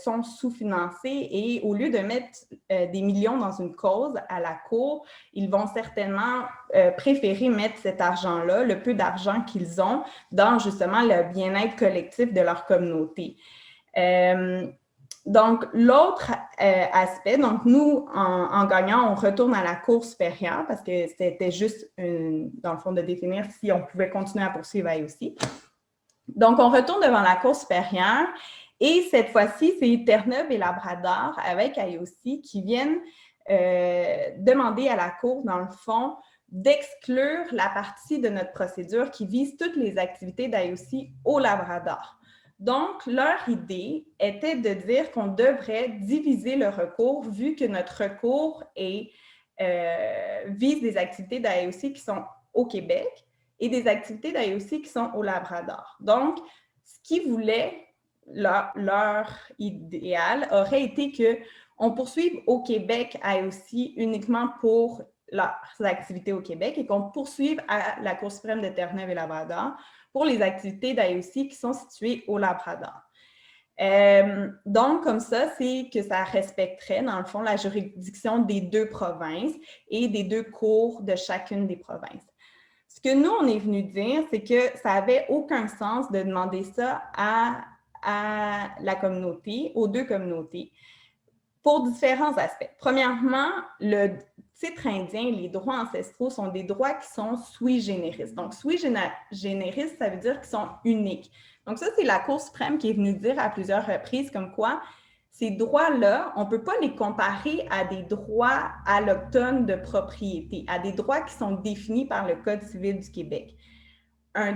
sont sous-financés et au lieu de mettre des millions dans une cause à la Cour, ils vont certainement préférer mettre cet argent-là, le peu d'argent qu'ils ont, dans justement le bien-être collectif de leur communauté. Donc, l'autre aspect, donc nous, en gagnant, on retourne à la Cour supérieure parce que c'était juste, dans le fond, de définir si on pouvait continuer à poursuivre IOC. Donc, on retourne devant la Cour supérieure et cette fois-ci, c'est Terre-Neuve et Labrador avec IOC qui viennent demander à la Cour, dans le fond, d'exclure la partie de notre procédure qui vise toutes les activités d'IOC au Labrador. Donc, leur idée était de dire qu'on devrait diviser le recours vu que notre recours vise des activités d'IOC qui sont au Québec et des activités d'IOC qui sont au Labrador. Donc, ce qu'ils voulaient, leur idéal aurait été qu'on poursuive au Québec IOC uniquement pour leurs activités au Québec et qu'on poursuive à la Cour suprême de Terre-Neuve et Labrador pour les activités d'IOC qui sont situées au Labrador. Donc, comme ça, c'est que ça respecterait, dans le fond, la juridiction des deux provinces et des deux cours de chacune des provinces. Ce que nous, on est venu dire, c'est que ça n'avait aucun sens de demander ça à la communauté, aux deux communautés, pour différents aspects. Premièrement, le titre indien, les droits ancestraux sont des droits qui sont sui generis. Donc, sui generis, ça veut dire qu'ils sont uniques. Donc, ça, c'est la Cour suprême qui est venue dire à plusieurs reprises comme quoi ces droits-là, on ne peut pas les comparer à des droits allochtones de propriété, à des droits qui sont définis par le Code civil du Québec. Un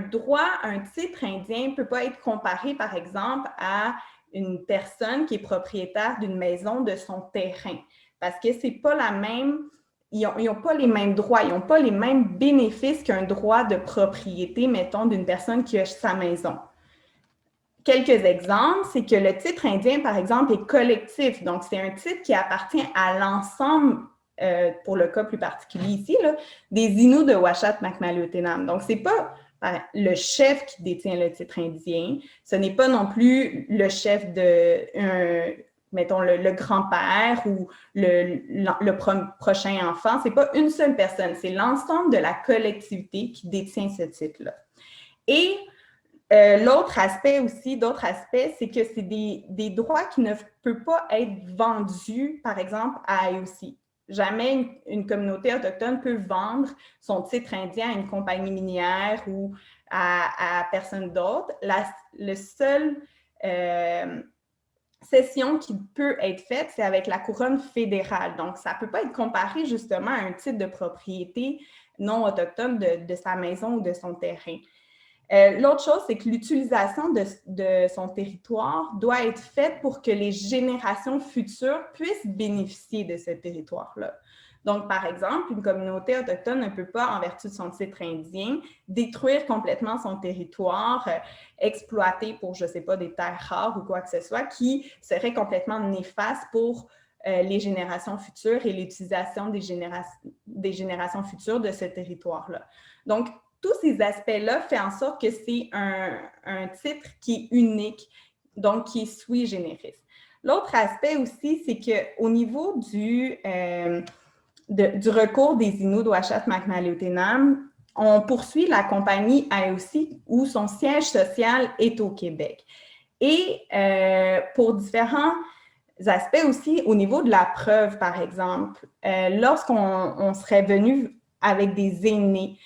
titre indien ne peut pas être comparé, par exemple, à une personne qui est propriétaire d'une maison de son terrain, parce que c'est pas la même, ils n'ont pas les mêmes droits, ils n'ont pas les mêmes bénéfices qu'un droit de propriété, mettons, d'une personne qui a sa maison. Quelques exemples, c'est que le titre indien, par exemple, est collectif. Donc, c'est un titre qui appartient à l'ensemble, pour le cas plus particulier ici, là, des Inuits de Uashat-Makmaluotenam. Donc, ce n'est pas le chef qui détient le titre indien. Ce n'est pas non plus le chef mettons, le grand-père ou le prochain enfant. Ce n'est pas une seule personne. C'est l'ensemble de la collectivité qui détient ce titre-là. Et d'autres aspects, c'est que c'est des droits qui ne peuvent pas être vendus, par exemple, à IOC. Jamais une communauté autochtone peut vendre son titre indien à une compagnie minière ou à personne d'autre. Le seul cession qui peut être faite, c'est avec la couronne fédérale. Donc, ça ne peut pas être comparé justement à un titre de propriété non autochtone de sa maison ou de son terrain. L'autre chose, c'est que l'utilisation de son territoire doit être faite pour que les générations futures puissent bénéficier de ce territoire-là. Donc, par exemple, une communauté autochtone ne peut pas, en vertu de son titre indien, détruire complètement son territoire, exploiter pour, je ne sais pas, des terres rares ou quoi que ce soit, qui serait complètement néfaste pour les générations futures et l'utilisation des générations futures de ce territoire-là. Donc, tous ces aspects-là font en sorte que c'est un titre qui est unique, donc qui est sui generis. L'autre aspect aussi, c'est qu'au niveau du recours des Inuits de Uashat-Makmaluotenam, on poursuit la compagnie IOC où son siège social est au Québec. Et pour différents aspects aussi, au niveau de la preuve, par exemple, lorsqu'on serait venu avec des aînés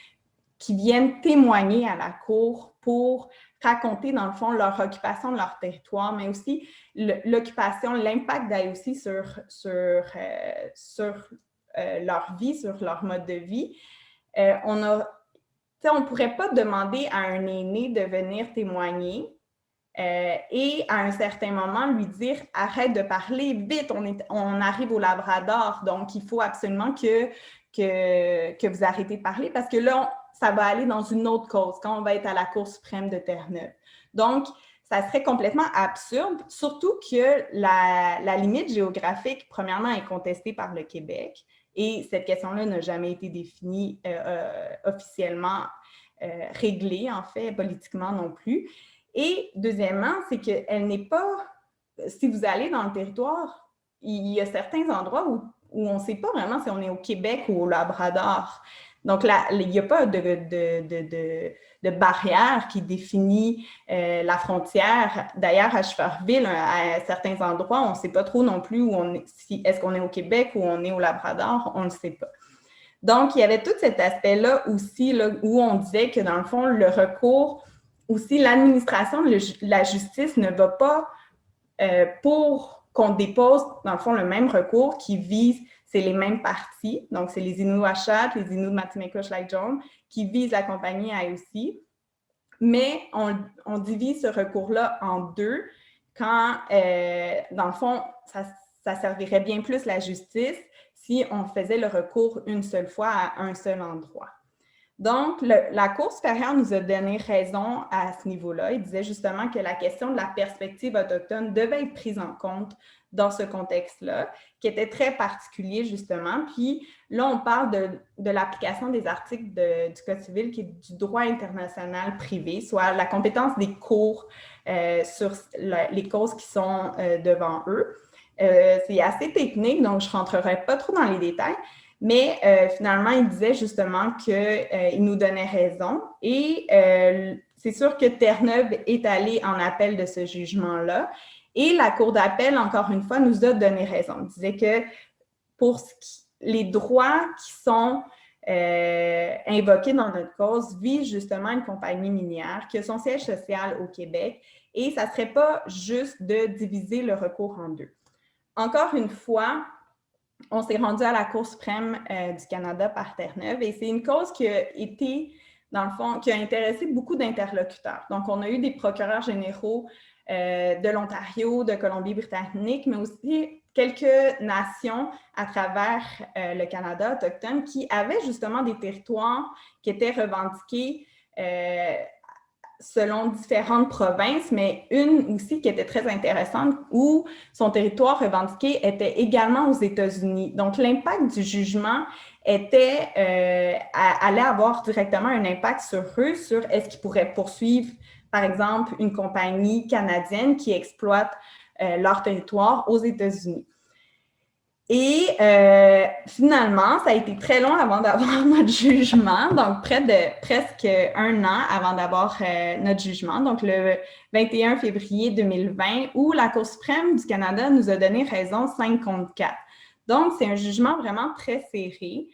qui viennent témoigner à la Cour pour raconter, dans le fond, leur occupation de leur territoire, mais aussi l'occupation, l'impact d'IOC sur leur vie, sur leur mode de vie. On ne pourrait pas demander à un aîné de venir témoigner et à un certain moment lui dire « Arrête de parler, vite, on arrive au Labrador, donc il faut absolument que vous arrêtez de parler parce que là, ça va aller dans une autre cause, quand on va être à la Cour suprême de Terre-Neuve. » Donc, ça serait complètement absurde, surtout que la limite géographique, premièrement, est contestée par le Québec et cette question-là n'a jamais été définie officiellement, réglée, en fait, politiquement non plus. Et deuxièmement, c'est qu'elle n'est pas... Si vous allez dans le territoire, il y a certains endroits où on ne sait pas vraiment si on est au Québec ou au Labrador. Donc, il n'y a pas de barrière qui définit la frontière. D'ailleurs, à Schefferville, à certains endroits, on ne sait pas trop non plus où est-ce qu'on est au Québec ou on est au Labrador, on ne le sait pas. Donc, il y avait tout cet aspect-là aussi, là, où on disait que, dans le fond, le recours, aussi, l'administration de la justice ne va pas pour qu'on dépose, dans le fond, le même recours qui vise, c'est les mêmes parties, donc c'est les Inuits Uashat, les Inuits Matimekosh-Lac-John, qui visent la compagnie IOC, mais on divise ce recours-là en deux quand, dans le fond, ça servirait bien plus la justice si on faisait le recours une seule fois à un seul endroit. Donc, la Cour supérieure nous a donné raison à ce niveau-là. Il disait justement que la question de la perspective autochtone devait être prise en compte dans ce contexte-là, qui était très particulier justement. Puis là, on parle de l'application des articles du Code civil qui est du droit international privé, soit la compétence des cours sur les causes qui sont devant eux. C'est assez technique, donc je ne rentrerai pas trop dans les détails. Mais finalement, il disait justement qu'il nous donnait raison. Et c'est sûr que Terre-Neuve est allé en appel de ce jugement-là. Et la Cour d'appel, encore une fois, nous a donné raison. Il disait que pour les droits qui sont invoqués dans notre cause visent justement une compagnie minière qui a son siège social au Québec. Et ça ne serait pas juste de diviser le recours en deux. Encore une fois, on s'est rendu à la Cour suprême du Canada par Terre-Neuve et c'est une cause qui a été, dans le fond, qui a intéressé beaucoup d'interlocuteurs. Donc, on a eu des procureurs généraux de l'Ontario, de Colombie-Britannique, mais aussi quelques nations à travers le Canada autochtone qui avaient justement des territoires qui étaient revendiqués selon différentes provinces, mais une aussi qui était très intéressante où son territoire revendiqué était également aux États-Unis. Donc, l'impact du jugement allait avoir directement un impact sur eux, sur est-ce qu'ils pourraient poursuivre, par exemple, une compagnie canadienne qui exploite leur territoire aux États-Unis. Et finalement, ça a été très long avant d'avoir notre jugement, donc près de presque un an avant d'avoir notre jugement, donc le 21 février 2020, où la Cour suprême du Canada nous a donné raison 5-4. Donc, c'est un jugement vraiment très serré.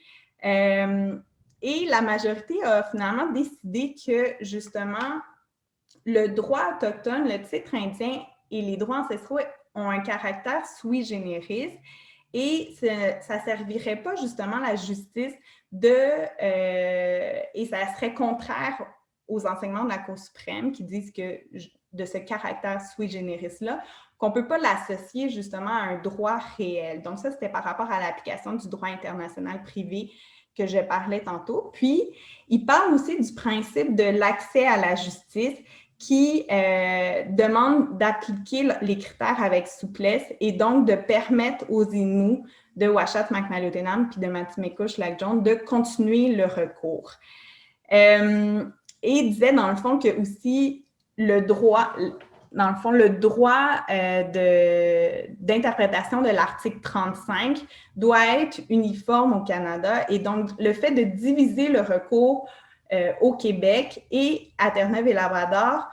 Et la majorité a finalement décidé que, justement, le droit autochtone, le titre indien et les droits ancestraux ont un caractère sui generis. Et ça ne servirait pas justement la justice et ça serait contraire aux enseignements de la Cour suprême qui disent que de ce caractère sui generis-là, qu'on ne peut pas l'associer justement à un droit réel. Donc ça, c'était par rapport à l'application du droit international privé que je parlais tantôt. Puis, il parle aussi du principe de l'accès à la justice qui demande d'appliquer les critères avec souplesse et donc de permettre aux Inuits de Uashat Maknalutenam puis de Matimekosh-Lac-John de continuer le recours. Et il disait dans le fond que aussi le droit d'interprétation de l'article 35 doit être uniforme au Canada et donc le fait de diviser le recours au Québec et à Terre-Neuve et Labrador,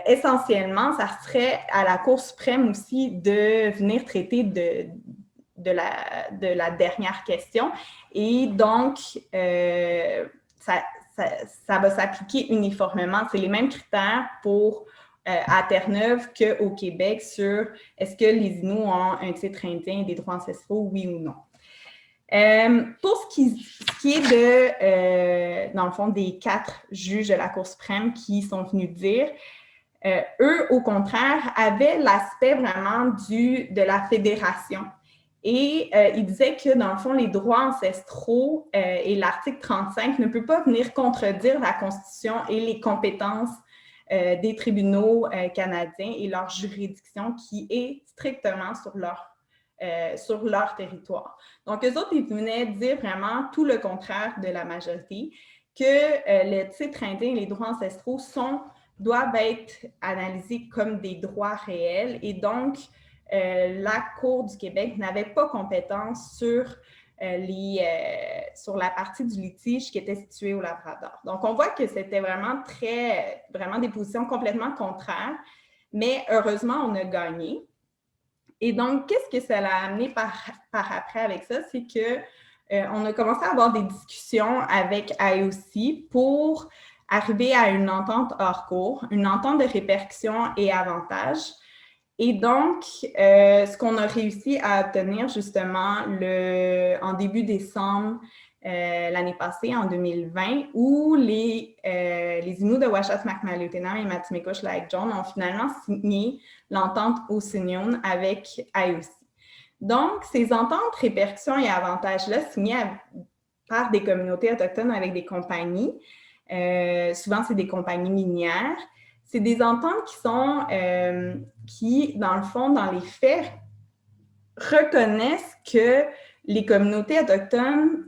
essentiellement, ça serait à la Cour suprême aussi de venir traiter de la dernière question. Et donc, ça va s'appliquer uniformément. C'est les mêmes critères à Terre-Neuve qu'au Québec sur est-ce que les Inuits ont un titre indien et des droits ancestraux, oui ou non. Pour ce qui est dans le fond, des 4 juges de la Cour suprême qui sont venus dire, eux, au contraire, avaient l'aspect vraiment de la fédération. Et ils disaient que, dans le fond, les droits ancestraux et l'article 35 ne peuvent pas venir contredire la Constitution et les compétences des tribunaux canadiens et leur juridiction qui est strictement sur leur territoire. Donc, eux autres, ils venaient dire vraiment tout le contraire de la majorité, que le titre indien et les droits ancestraux doivent être analysés comme des droits réels et donc la Cour du Québec n'avait pas compétence sur sur la partie du litige qui était située au Labrador. Donc, on voit que c'était vraiment des positions complètement contraires, mais heureusement, on a gagné. Et donc, qu'est-ce que ça l'a amené par après avec ça? C'est qu'on a commencé à avoir des discussions avec IOC pour arriver à une entente hors cours, une entente de répercussions et avantages. Et donc, ce qu'on a réussi à obtenir justement en début décembre l'année passée, en 2020, où les Inuits de Uashat-Makmalutenam et Matimicoche-Lac-John ont finalement signé l'entente Ocinion avec IOC. Donc, ces ententes, répercussions et avantages-là signées par des communautés autochtones avec des compagnies, souvent c'est des compagnies minières, c'est des ententes qui, dans le fond, dans les faits, reconnaissent que les communautés autochtones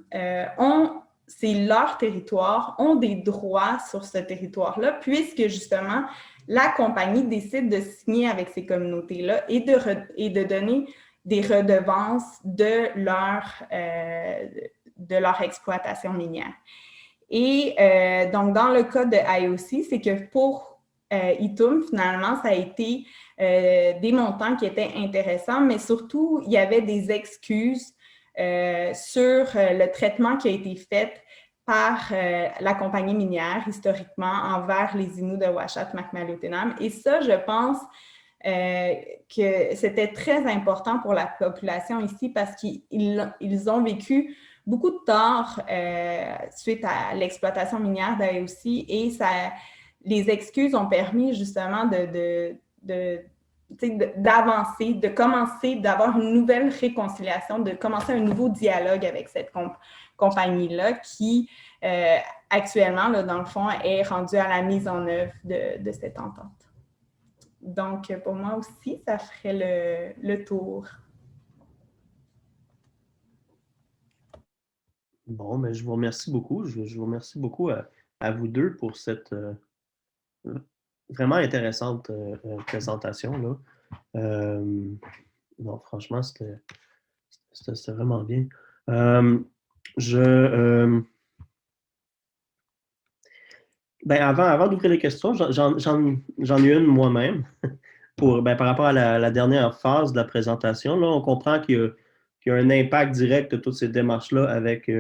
c'est leur territoire, ont des droits sur ce territoire-là, puisque justement, la compagnie décide de signer avec ces communautés-là et de donner des redevances de leur exploitation minière. Et donc, dans le cas de IOC, c'est que pour ITUM, finalement, ça a été des montants qui étaient intéressants, mais surtout, il y avait des excuses sur le traitement qui a été fait par la compagnie minière, historiquement, envers les Inuits de Uashat-Makmalutenam. Et ça, je pense que c'était très important pour la population ici parce qu'ils ont vécu beaucoup de tort suite à l'exploitation minière d'IOC et les excuses ont permis justement d'avancer, de commencer, d'avoir une nouvelle réconciliation, de commencer un nouveau dialogue avec cette compagnie-là qui, actuellement, là, dans le fond, est rendue à la mise en œuvre de cette entente. Donc, pour moi aussi, ça ferait le tour. Bon, mais je vous remercie beaucoup. Je vous remercie beaucoup à vous deux pour cette vraiment intéressante présentation, là. Non, franchement, c'était vraiment bien. Ben avant d'ouvrir les questions, j'en ai une moi-même par rapport à la dernière phase de la présentation. Là, on comprend qu'il y a un impact direct de toutes ces démarches-là avec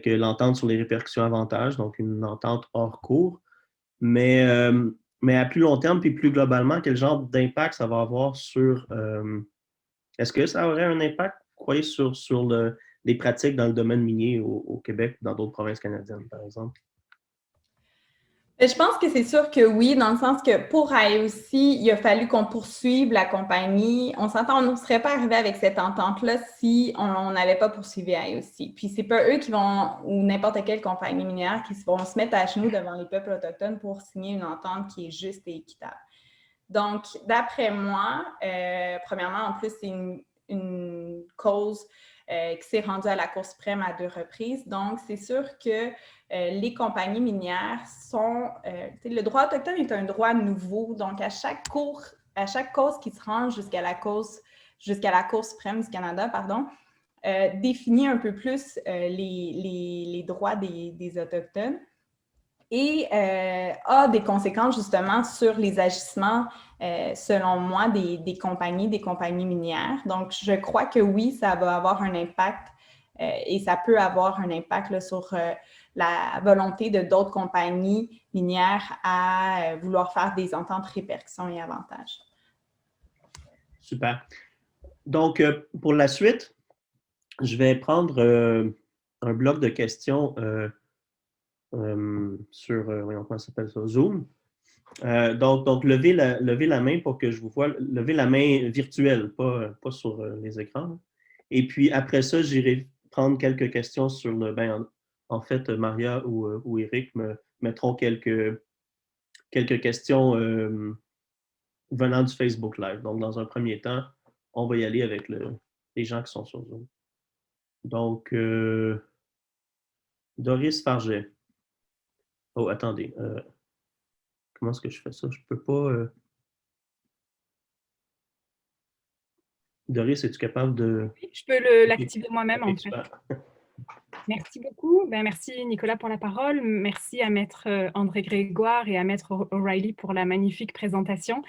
l'entente sur les répercussions avantages, donc une entente hors cours. Mais à plus long terme, puis plus globalement, quel genre d'impact ça va avoir sur... est-ce que ça aurait un impact, vous croyez, sur les pratiques dans le domaine minier au Québec ou dans d'autres provinces canadiennes, par exemple? Je pense que c'est sûr que oui, dans le sens que pour IOC, il a fallu qu'on poursuive la compagnie. On s'entend, on ne serait pas arrivé avec cette entente-là si on n'avait pas poursuivi IOC. Puis c'est pas eux qui vont, ou n'importe quelle compagnie minière, qui vont se mettre à genoux devant les peuples autochtones pour signer une entente qui est juste et équitable. Donc, d'après moi, premièrement, en plus, c'est une cause qui s'est rendue à la Cour suprême à 2 reprises. Donc, c'est sûr que les compagnies minières sont... le droit autochtone est un droit nouveau. Donc, à chaque cause qui se rend jusqu'à la Cour suprême du Canada, définit un peu plus les droits des Autochtones et a des conséquences justement sur les agissements, selon moi, des compagnies minières. Donc, je crois que oui, ça va avoir un impact et ça peut avoir un impact là, sur la volonté de d'autres compagnies minières à vouloir faire des ententes répercussions et avantages. Super. Donc, pour la suite, je vais prendre un bloc de questions sur, voyons comment ça s'appelle ça, Zoom. Donc levez la main pour que je vous vois. Levez la main virtuelle, pas sur les écrans. Et puis après ça, j'irai prendre quelques questions sur le... en fait, Maria ou Eric me mettront quelques questions venant du Facebook Live. Donc, dans un premier temps, on va y aller avec les gens qui sont sur Zoom. Donc, Doris Farget. Oh, attendez. Comment est-ce que je fais ça? Je peux pas... Doris, es-tu capable de... Oui, je peux l'activer moi-même, Ok, en fait. super. Merci beaucoup. Merci Nicolas pour la parole. Merci à Maître André Grégoire et à Maître O'Reilly pour la magnifique présentation.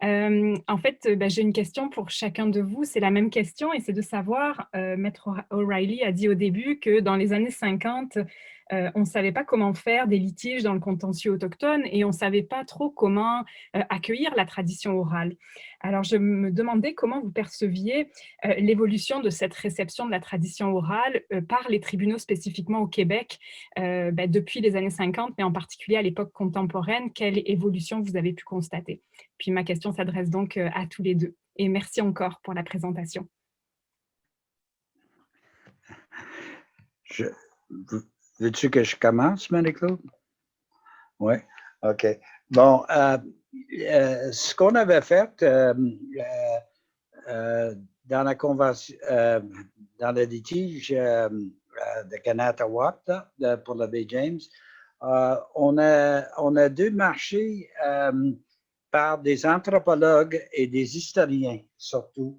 En fait, j'ai une question pour chacun de vous. C'est la même question et c'est de savoir, Maître O'Reilly a dit au début que dans les années 50, on ne savait pas comment faire des litiges dans le contentieux autochtone et on ne savait pas trop comment accueillir la tradition orale. Alors, je me demandais comment vous perceviez l'évolution de cette réception de la tradition orale par les tribunaux spécifiquement au Québec depuis les années 50, mais en particulier à l'époque contemporaine. Quelle évolution vous avez pu constater? Puis ma question s'adresse donc à tous les deux. Et merci encore pour la présentation. Veux-tu que je commence, Marie-Claude? Oui, OK. Bon, ce qu'on avait fait dans la convention, dans le litige de Kanataouat pour la baie James, on a dû marcher par des anthropologues et des historiens, surtout,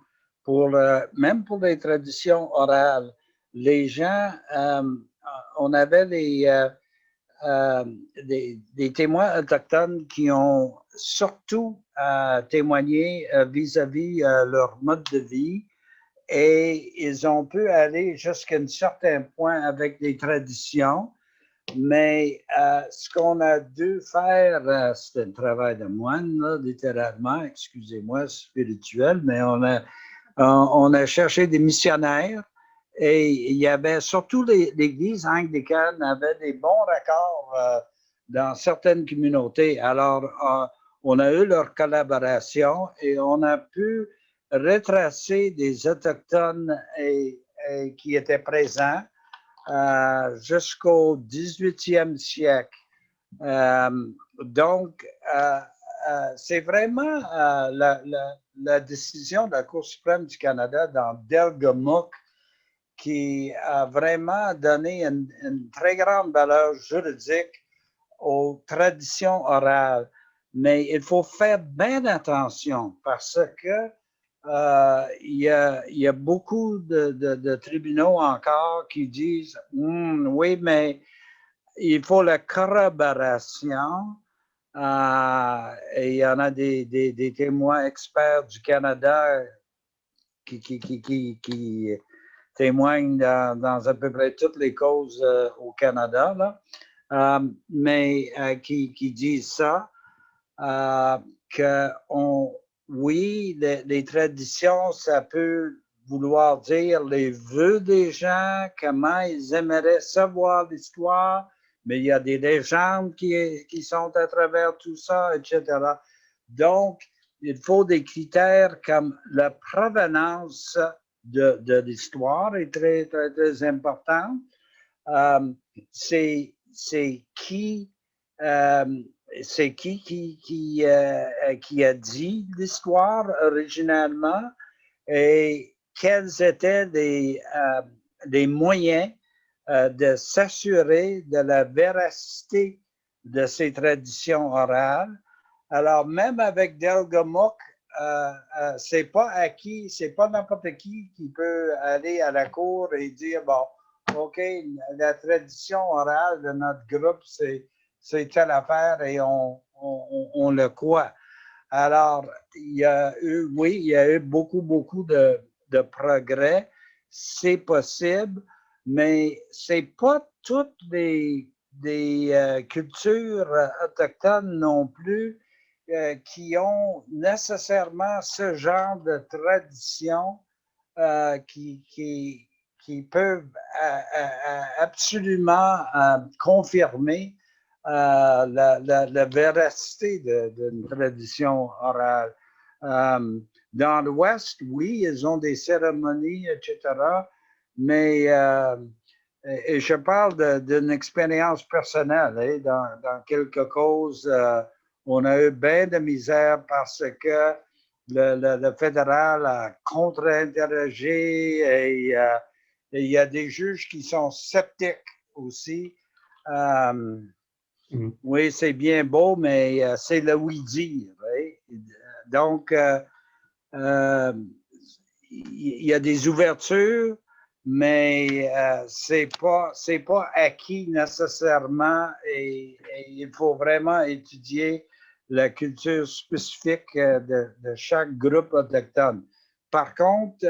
même pour les traditions orales. Les gens, on avait des témoins autochtones qui ont surtout témoigné vis-à-vis leur mode de vie et ils ont pu aller jusqu'à un certain point avec des traditions. Mais ce qu'on a dû faire, c'était un travail de moine, là, littéralement, excusez-moi, spirituel, mais on a cherché des missionnaires et il y avait surtout l'Église anglicane avait des bons raccords dans certaines communautés. Alors, on a eu leur collaboration et on a pu retracer des Autochtones qui étaient présents jusqu'au 18e siècle. Donc, c'est vraiment la décision de la Cour suprême du Canada dans Delgamuukw qui a vraiment donné une très grande valeur juridique aux traditions orales. Mais il faut faire bien attention parce que il y a beaucoup de tribunaux encore qui disent oui, mais il faut la corroboration. Et il y en a des témoins experts du Canada qui témoignent dans à peu près toutes les causes au Canada, là, mais qui disent ça, que oui, les traditions, ça peut vouloir dire les vœux des gens, comment ils aimeraient savoir l'histoire, mais il y a des légendes qui sont à travers tout ça, etc. Donc, il faut des critères comme la provenance de l'histoire est très, très, très importante. C'est qui a dit l'histoire originalement et quels étaient les moyens de s'assurer de la véracité de ces traditions orales. Alors, même avec Delgamuukw, c'est pas acquis, c'est pas n'importe qui peut aller à la cour et dire, bon, OK, la tradition orale de notre groupe, c'est telle affaire et on le croit. Alors, il y a eu beaucoup de progrès. C'est possible, mais c'est pas toutes les cultures autochtones non plus qui ont nécessairement ce genre de tradition qui peuvent absolument confirmer la véracité d'une tradition orale. Dans l'Ouest, oui, ils ont des cérémonies, etc., mais et je parle d'une expérience personnelle. Hein, dans quelques causes, on a eu bien de misère parce que le fédéral a contre-interrogé et il y a des juges qui sont sceptiques aussi. Oui, c'est bien beau, mais c'est le oui-dire. Hein? Donc, il y a des ouvertures, mais c'est pas acquis nécessairement et il faut vraiment étudier la culture spécifique de chaque groupe autochtone. Par contre,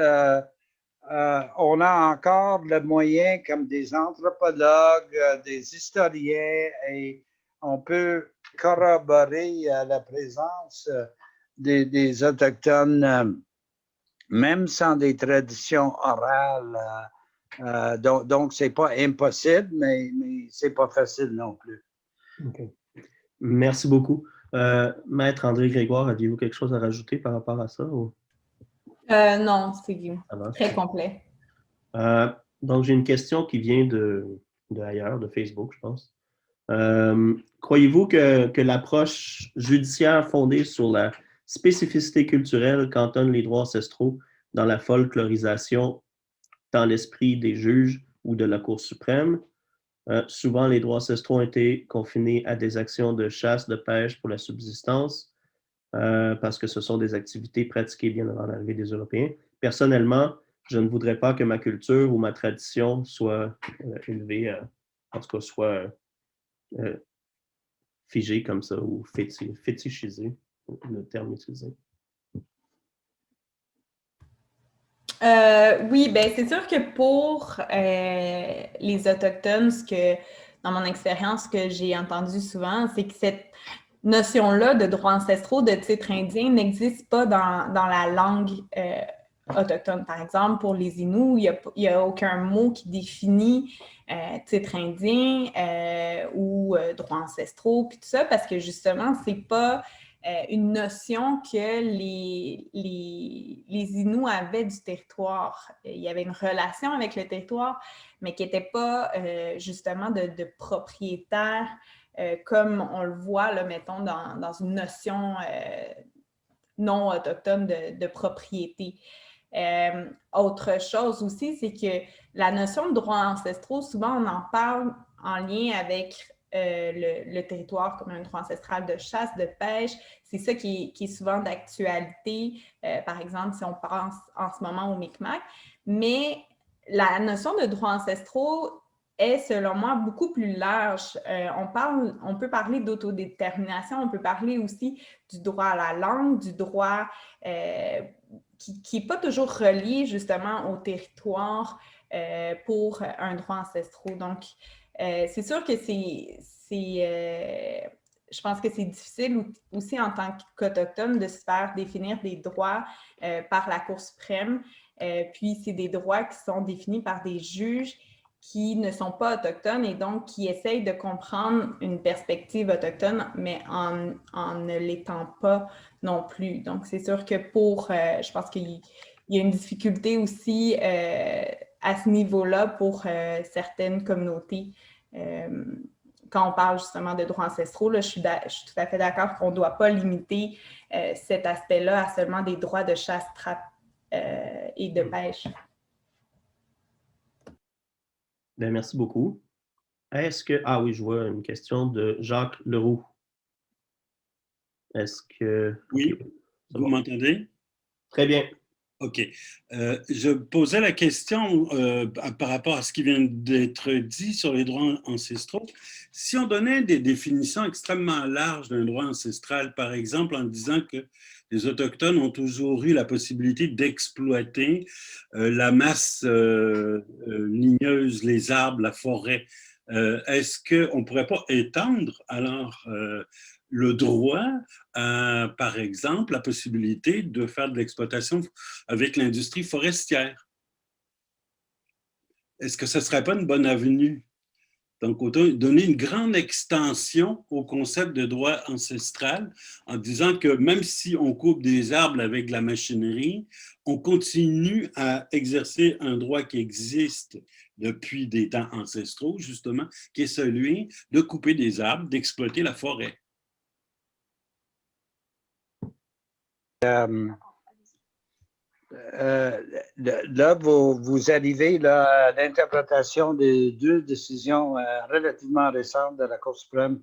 on a encore le moyen, comme des anthropologues, des historiens, et on peut corroborer la présence des Autochtones, même sans des traditions orales. Donc ce n'est pas impossible, mais ce n'est pas facile non plus. Okay. Merci beaucoup. Maître André Grégoire, aviez-vous quelque chose à rajouter par rapport à ça? Ou? Non, c'est très complet. Donc, j'ai une question qui vient de ailleurs, de Facebook, je pense. Croyez-vous que l'approche judiciaire fondée sur la spécificité culturelle cantonne les droits ancestraux dans la folklorisation dans l'esprit des juges ou de la Cour suprême? Souvent, les droits ancestraux ont été confinés à des actions de chasse, de pêche pour la subsistance, parce que ce sont des activités pratiquées bien avant l'arrivée des Européens. Personnellement, je ne voudrais pas que ma culture ou ma tradition soit élevée, en tout cas soit figée comme ça ou fétichisée, le terme utilisé. Oui, ben c'est sûr que pour les Autochtones, dans mon expérience, ce que j'ai entendu souvent, c'est que cette notion-là de droits ancestraux, de titres indiens, n'existe pas dans la langue autochtone. Par exemple, pour les Inuits, il n'y a aucun mot qui définit titres indiens ou droits ancestraux, puis tout ça, parce que justement, c'est pas une notion que les Inuits avaient du territoire. Il y avait une relation avec le territoire, mais qui n'était pas justement de propriétaire, comme on le voit, là, mettons, dans une notion non autochtone de propriété. Autre chose aussi, c'est que la notion de droits ancestraux, souvent on en parle en lien avec le territoire comme un droit ancestral de chasse, de pêche. C'est ça qui est souvent d'actualité, par exemple, si on pense en ce moment au Micmac. Mais la notion de droits ancestraux est, selon moi, beaucoup plus large. On peut parler d'autodétermination, on peut parler aussi du droit à la langue, du droit qui n'est pas toujours relié justement au territoire pour un droit ancestral. Donc, c'est sûr que je pense que c'est difficile aussi en tant qu'Autochtone de se faire définir des droits par la Cour suprême. Puis, c'est des droits qui sont définis par des juges qui ne sont pas autochtones et donc qui essayent de comprendre une perspective autochtone, mais en ne l'étant pas non plus. Donc, c'est sûr que je pense qu'il y a une difficulté aussi à ce niveau-là pour certaines communautés. Quand on parle justement de droits ancestraux, là, je suis tout à fait d'accord qu'on ne doit pas limiter cet aspect-là à seulement des droits de chasse, trappe et de pêche. Bien, merci beaucoup. Ah oui, je vois une question de Jacques Leroux. Est-ce que... Oui, vous m'entendez? Très bien. OK. Je posais la question par rapport à ce qui vient d'être dit sur les droits ancestraux. Si on donnait des définitions extrêmement larges d'un droit ancestral, par exemple en disant que les Autochtones ont toujours eu la possibilité d'exploiter la masse ligneuse, les arbres, la forêt, est-ce qu'on ne pourrait pas étendre alors le droit à, par exemple, la possibilité de faire de l'exploitation avec l'industrie forestière? Est-ce que ce ne serait pas une bonne avenue? Donc, autant donner une grande extension au concept de droit ancestral en disant que même si on coupe des arbres avec de la machinerie, on continue à exercer un droit qui existe depuis des temps ancestraux, justement, qui est celui de couper des arbres, d'exploiter la forêt. Là, vous arrivez là, à l'interprétation des deux décisions relativement récentes de la Cour suprême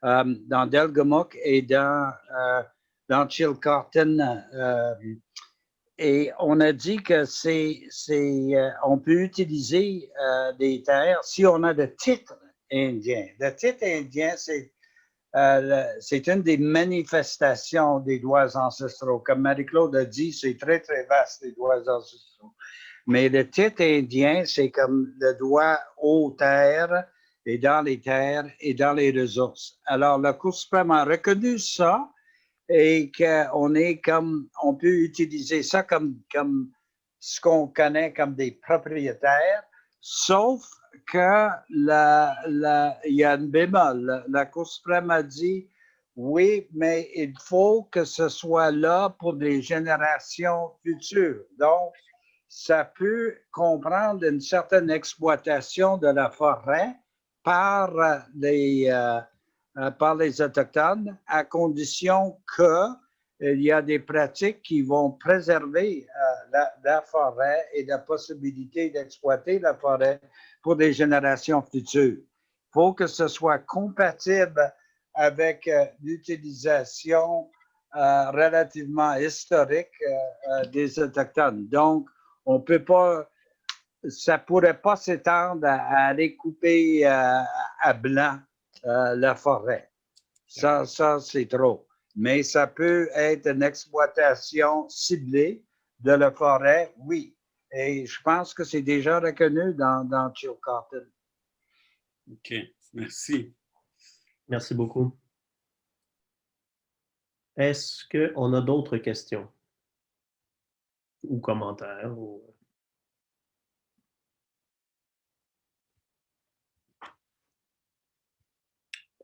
dans Delgamuukw et dans Chilcotin. et on a dit que on peut utiliser des terres si on a de titres indiens. Le titre indien, c'est une des manifestations des droits ancestraux. Comme Marie-Claude a dit, c'est très, très vaste, les droits ancestraux. Mais le titre indien, c'est comme le droit aux terres et dans les terres et dans les ressources. Alors, la Cour suprême a reconnu ça et on peut utiliser ça comme ce qu'on connaît comme des propriétaires, sauf que il y a un bémol. La Cour suprême a dit oui, mais il faut que ce soit là pour les générations futures. Donc, ça peut comprendre une certaine exploitation de la forêt par les Autochtones, à condition qu'il y a des pratiques qui vont préserver la forêt et la possibilité d'exploiter la forêt pour des générations futures. Il faut que ce soit compatible avec l'utilisation relativement historique des Autochtones. Donc, on peut pas, ça ne pourrait pas s'étendre à aller couper à blanc la forêt. Ça c'est trop. Mais ça peut être une exploitation ciblée de la forêt, oui. Et je pense que c'est déjà reconnu dans Chilcotin. OK, merci. Merci beaucoup. Est-ce qu'on a d'autres questions ou commentaires?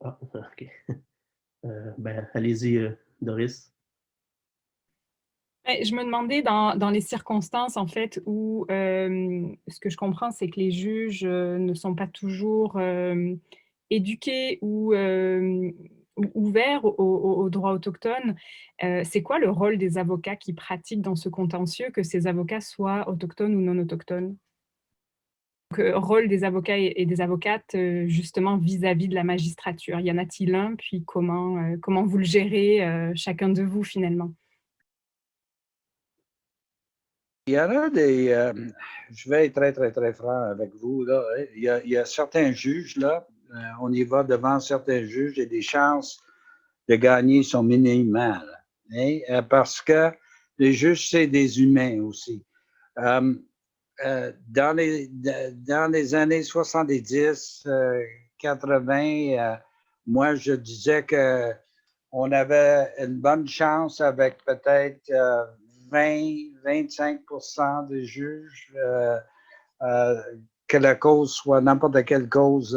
Ah, OK. Allez-y, Doris. Je me demandais dans les circonstances, en fait, où ce que je comprends, c'est que les juges ne sont pas toujours éduqués ou ouverts aux droits autochtones. C'est quoi le rôle des avocats qui pratiquent dans ce contentieux, que ces avocats soient autochtones ou non autochtones? Donc, rôle des avocats et des avocates, justement, vis-à-vis de la magistrature. Y en a-t-il un? Puis comment vous le gérez, chacun de vous, finalement? Il y en a je vais être très, très, très franc avec vous, là. Il y a certains juges, là, on y va devant certains juges et des chances de gagner sont minimales. Hein, parce que les juges, c'est des humains aussi. Dans les années 70, 80, moi, je disais qu'on avait une bonne chance avec peut-être 20-25% des juges que la cause soit n'importe quelle cause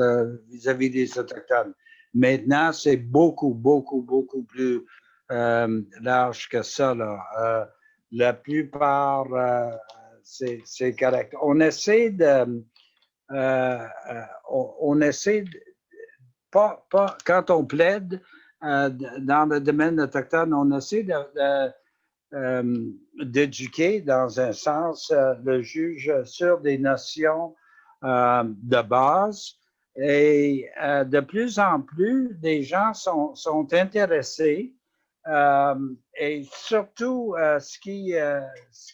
vis-à-vis des Autochtones. Maintenant, c'est beaucoup, beaucoup, beaucoup plus large que ça, là. La plupart, c'est correct. On essaie pas quand on plaide dans le domaine autochtone, on essaie d'éduquer dans un sens le juge sur des notions de base. Et de plus en plus, des gens sont intéressés. Et surtout, ce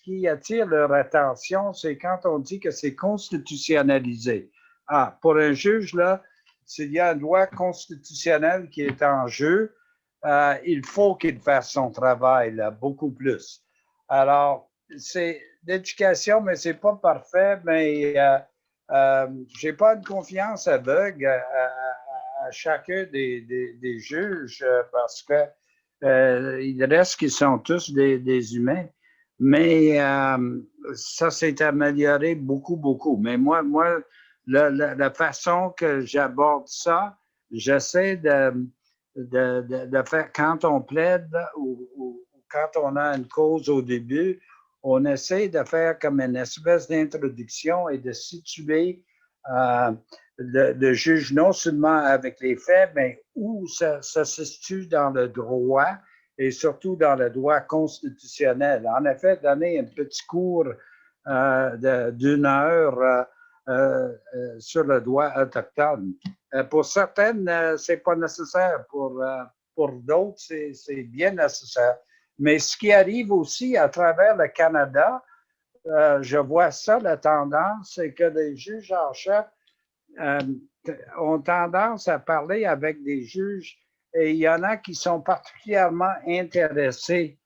qui attire leur attention, c'est quand on dit que c'est constitutionnalisé. Ah, pour un juge, là, s'il y a un droit constitutionnel qui est en jeu, il faut qu'il fasse son travail, là, beaucoup plus. Alors, c'est l'éducation, mais c'est pas parfait, mais j'ai pas une confiance aveugle à chacun des juges parce que il reste qu'ils sont tous des humains. Mais ça s'est amélioré beaucoup, beaucoup. Mais moi la façon que j'aborde ça, j'essaie de faire, quand on plaide ou quand on a une cause au début, on essaie de faire comme une espèce d'introduction et de situer le juge non seulement avec les faits, mais où ça se situe dans le droit et surtout dans le droit constitutionnel. En effet, donner un petit cours d'une heure sur le droit autochtone. Pour certaines, ce n'est pas nécessaire. Pour d'autres, c'est bien nécessaire. Mais ce qui arrive aussi à travers le Canada, je vois ça, la tendance, c'est que les juges en chef ont tendance à parler avec des juges et il y en a qui sont particulièrement intéressés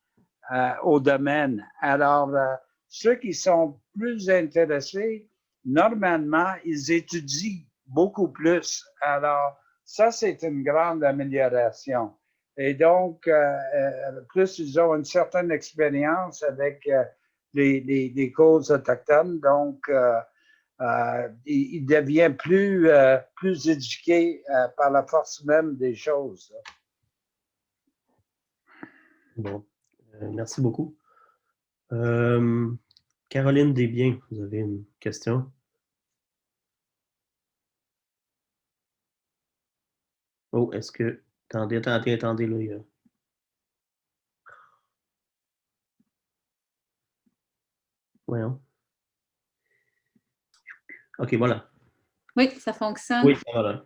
au domaine. Alors, ceux qui sont plus intéressés, normalement, ils étudient beaucoup plus. Alors, ça, c'est une grande amélioration. Et donc, plus ils ont une certaine expérience avec les causes autochtones, donc il devient plus éduqué par la force même des choses. Bon, merci beaucoup. Caroline Desbiens, vous avez une question? Oh, est-ce que... Attendez, là, il y a... Voyons. OK, voilà. Oui, ça fonctionne. Oui, voilà.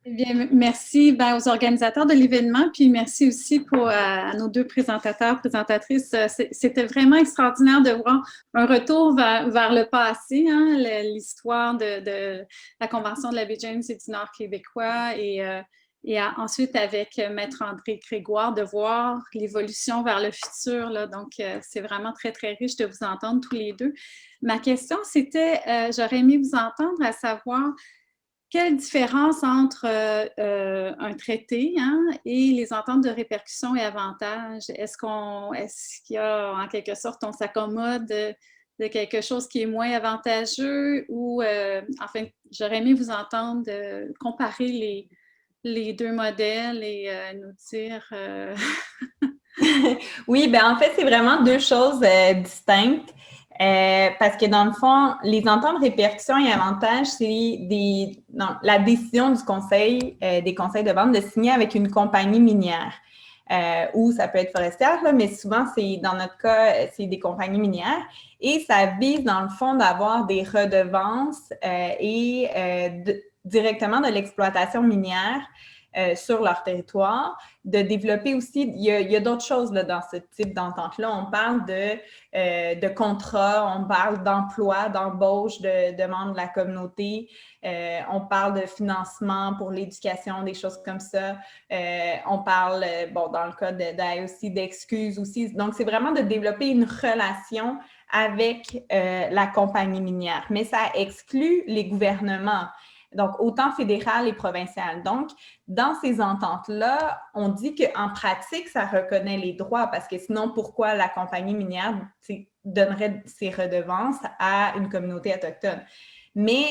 Bien, merci aux organisateurs de l'événement, puis merci aussi à nos deux présentateurs, présentatrices. C'était vraiment extraordinaire de voir un retour vers le passé, hein, l'histoire de la Convention de la baie James et du Nord québécois et ensuite avec Maître André Grégoire, de voir l'évolution vers le futur. Là. Donc, c'est vraiment très, très riche de vous entendre tous les deux. Ma question, c'était, j'aurais aimé vous entendre à savoir quelle différence entre un traité et les ententes de répercussions et avantages? Est-ce qu'il y a, en quelque sorte, on s'accommode de quelque chose qui est moins avantageux ou, enfin, j'aurais aimé vous entendre comparer les deux modèles et nous dire... Oui, ben en fait, c'est vraiment deux choses distinctes. Parce que dans le fond, les ententes de répercussions et avantages, c'est la décision du conseil, des conseils de vente de signer avec une compagnie minière. Ou ça peut être forestière, là, mais souvent, dans notre cas, c'est des compagnies minières. Et ça vise, dans le fond, d'avoir des redevances directement de l'exploitation minière sur leur territoire, de développer aussi, il y a d'autres choses là, dans ce type d'entente-là. On parle de contrats, on parle d'emploi, d'embauche de membres de la communauté, on parle de financement pour l'éducation, des choses comme ça. On parle, dans le cas d'IOC, d'excuses aussi. Donc, c'est vraiment de développer une relation avec la compagnie minière, mais ça exclut les gouvernements. Donc, autant fédéral et provincial. Donc, dans ces ententes-là, on dit qu'en pratique, ça reconnaît les droits parce que sinon, pourquoi la compagnie minière donnerait ses redevances à une communauté autochtone? Mais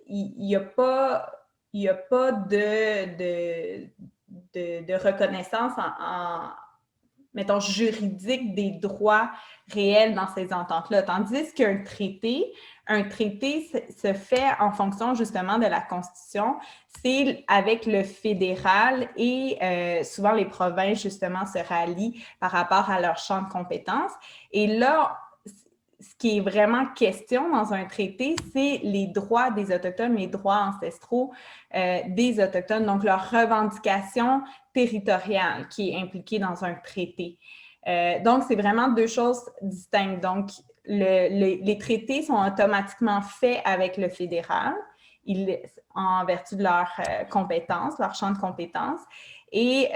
il n'y a pas de reconnaissance mettons, juridique des droits réels dans ces ententes-là. Tandis qu'un traité se fait en fonction justement de la Constitution. C'est avec le fédéral et souvent les provinces justement se rallient par rapport à leur champ de compétences. Et là, ce qui est vraiment question dans un traité, c'est les droits des Autochtones, les droits ancestraux des Autochtones, donc leur revendication territoriale qui est impliquée dans un traité. Donc, c'est vraiment deux choses distinctes. Donc, les traités sont automatiquement faits avec le fédéral en vertu de leurs compétences, leur champ de compétences. Et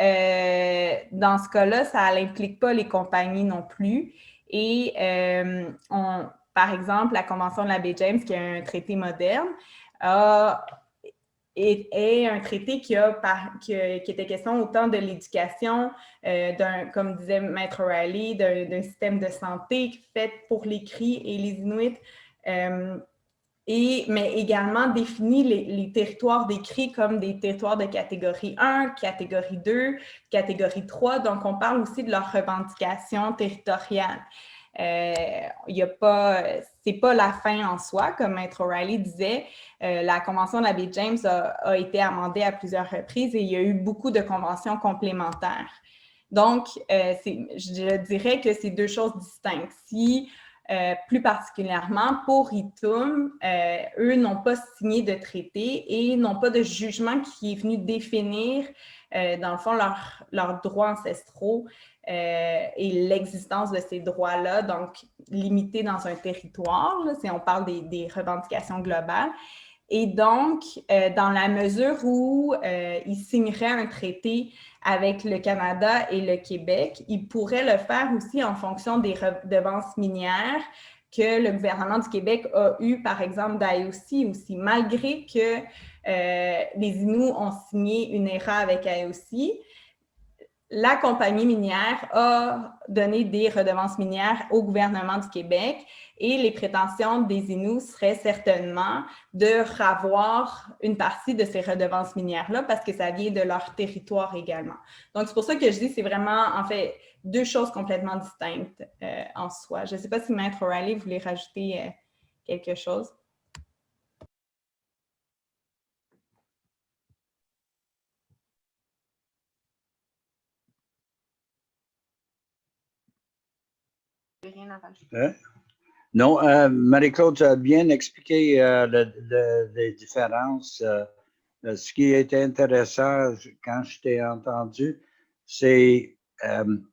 dans ce cas-là, ça n'implique pas les compagnies non plus. Et par exemple, la Convention de la baie James, qui est un traité moderne, est un traité qui était question autant de l'éducation, comme disait Maître O'Reilly, d'un système de santé fait pour les Cris et les Inuits, mais également définit les territoires des Cris comme des territoires de catégorie 1, catégorie 2, catégorie 3. Donc, on parle aussi de leur revendication territoriale. C'est pas la fin en soi, comme Maître O'Reilly disait. La Convention de la baie James a été amendée à plusieurs reprises et il y a eu beaucoup de conventions complémentaires. Donc, je dirais que c'est deux choses distinctes. Si plus particulièrement pour Itum, eux n'ont pas signé de traité et n'ont pas de jugement qui est venu définir, dans le fond, leurs droits ancestraux et l'existence de ces droits-là, donc limités dans un territoire, là, si on parle des revendications globales. Et donc, dans la mesure où ils signeraient un traité avec le Canada et le Québec, ils pourraient le faire aussi en fonction des redevances minières que le gouvernement du Québec a eu, par exemple, d'IOC aussi, malgré que les Inuits ont signé une ERA avec IOC. La compagnie minière a donné des redevances minières au gouvernement du Québec et les prétentions des Inuits seraient certainement de ravoir une partie de ces redevances minières-là parce que ça vient de leur territoire également. Donc, c'est pour ça que je dis que c'est vraiment, en fait, deux choses complètement distinctes en soi. Je ne sais pas si Maître O'Reilly voulait rajouter quelque chose. Rien à rajouter. Non, Marie-Claude, tu as bien expliqué les différences. Ce qui était intéressant quand je t'ai entendu, c'est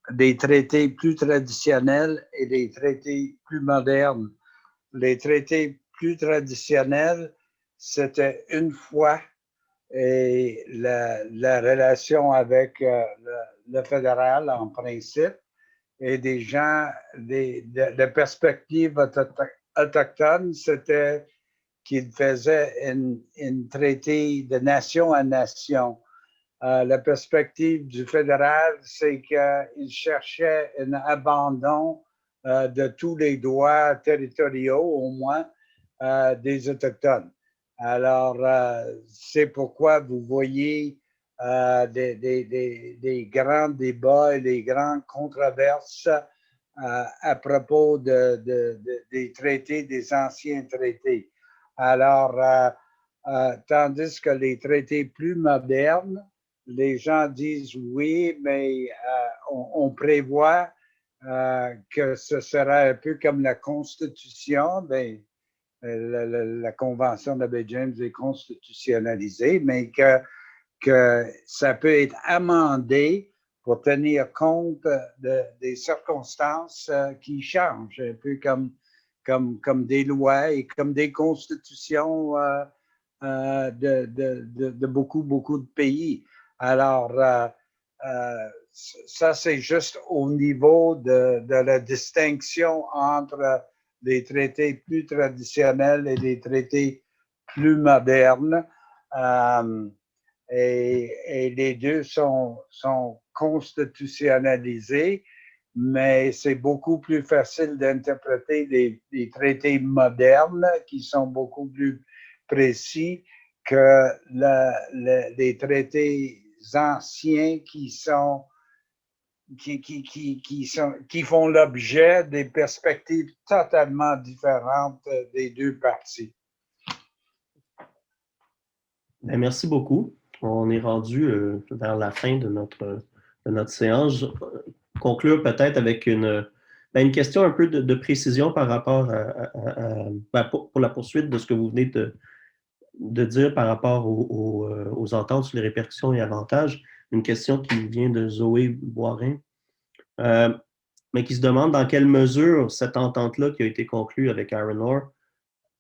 des traités plus traditionnels et des traités plus modernes. Les traités plus traditionnels, c'était une fois et la relation avec le fédéral en principe et des gens, de perspectives autochtones, c'était qu'ils faisaient une traité de nation à nation. La perspective du fédéral, c'est qu'il cherchait un abandon de tous les droits territoriaux, au moins, des Autochtones. Alors, c'est pourquoi vous voyez des grands débats et des grandes controverses à propos des traités, des anciens traités. Alors, tandis que les traités plus modernes, les gens disent oui, mais on prévoit que ce sera un peu comme la Constitution. Bien, la Convention de Baie James est constitutionnalisée, mais que ça peut être amendé pour tenir compte des circonstances qui changent, un peu comme des lois et comme des constitutions de beaucoup de pays. Alors, ça, c'est juste au niveau de la distinction entre les traités plus traditionnels et les traités plus modernes. Et les deux sont constitutionnalisés, mais c'est beaucoup plus facile d'interpréter les traités modernes qui sont beaucoup plus précis que les traités anciens qui font l'objet des perspectives totalement différentes des deux parties. Bien, merci beaucoup. On est rendu vers la fin de notre séance. Conclure peut-être avec une question un peu de précision par rapport pour la poursuite de ce que vous venez de dire par rapport aux ententes sur les répercussions et avantages. Une question qui vient de Zoé Boirin, mais qui se demande dans quelle mesure cette entente-là qui a été conclue avec Iron Ore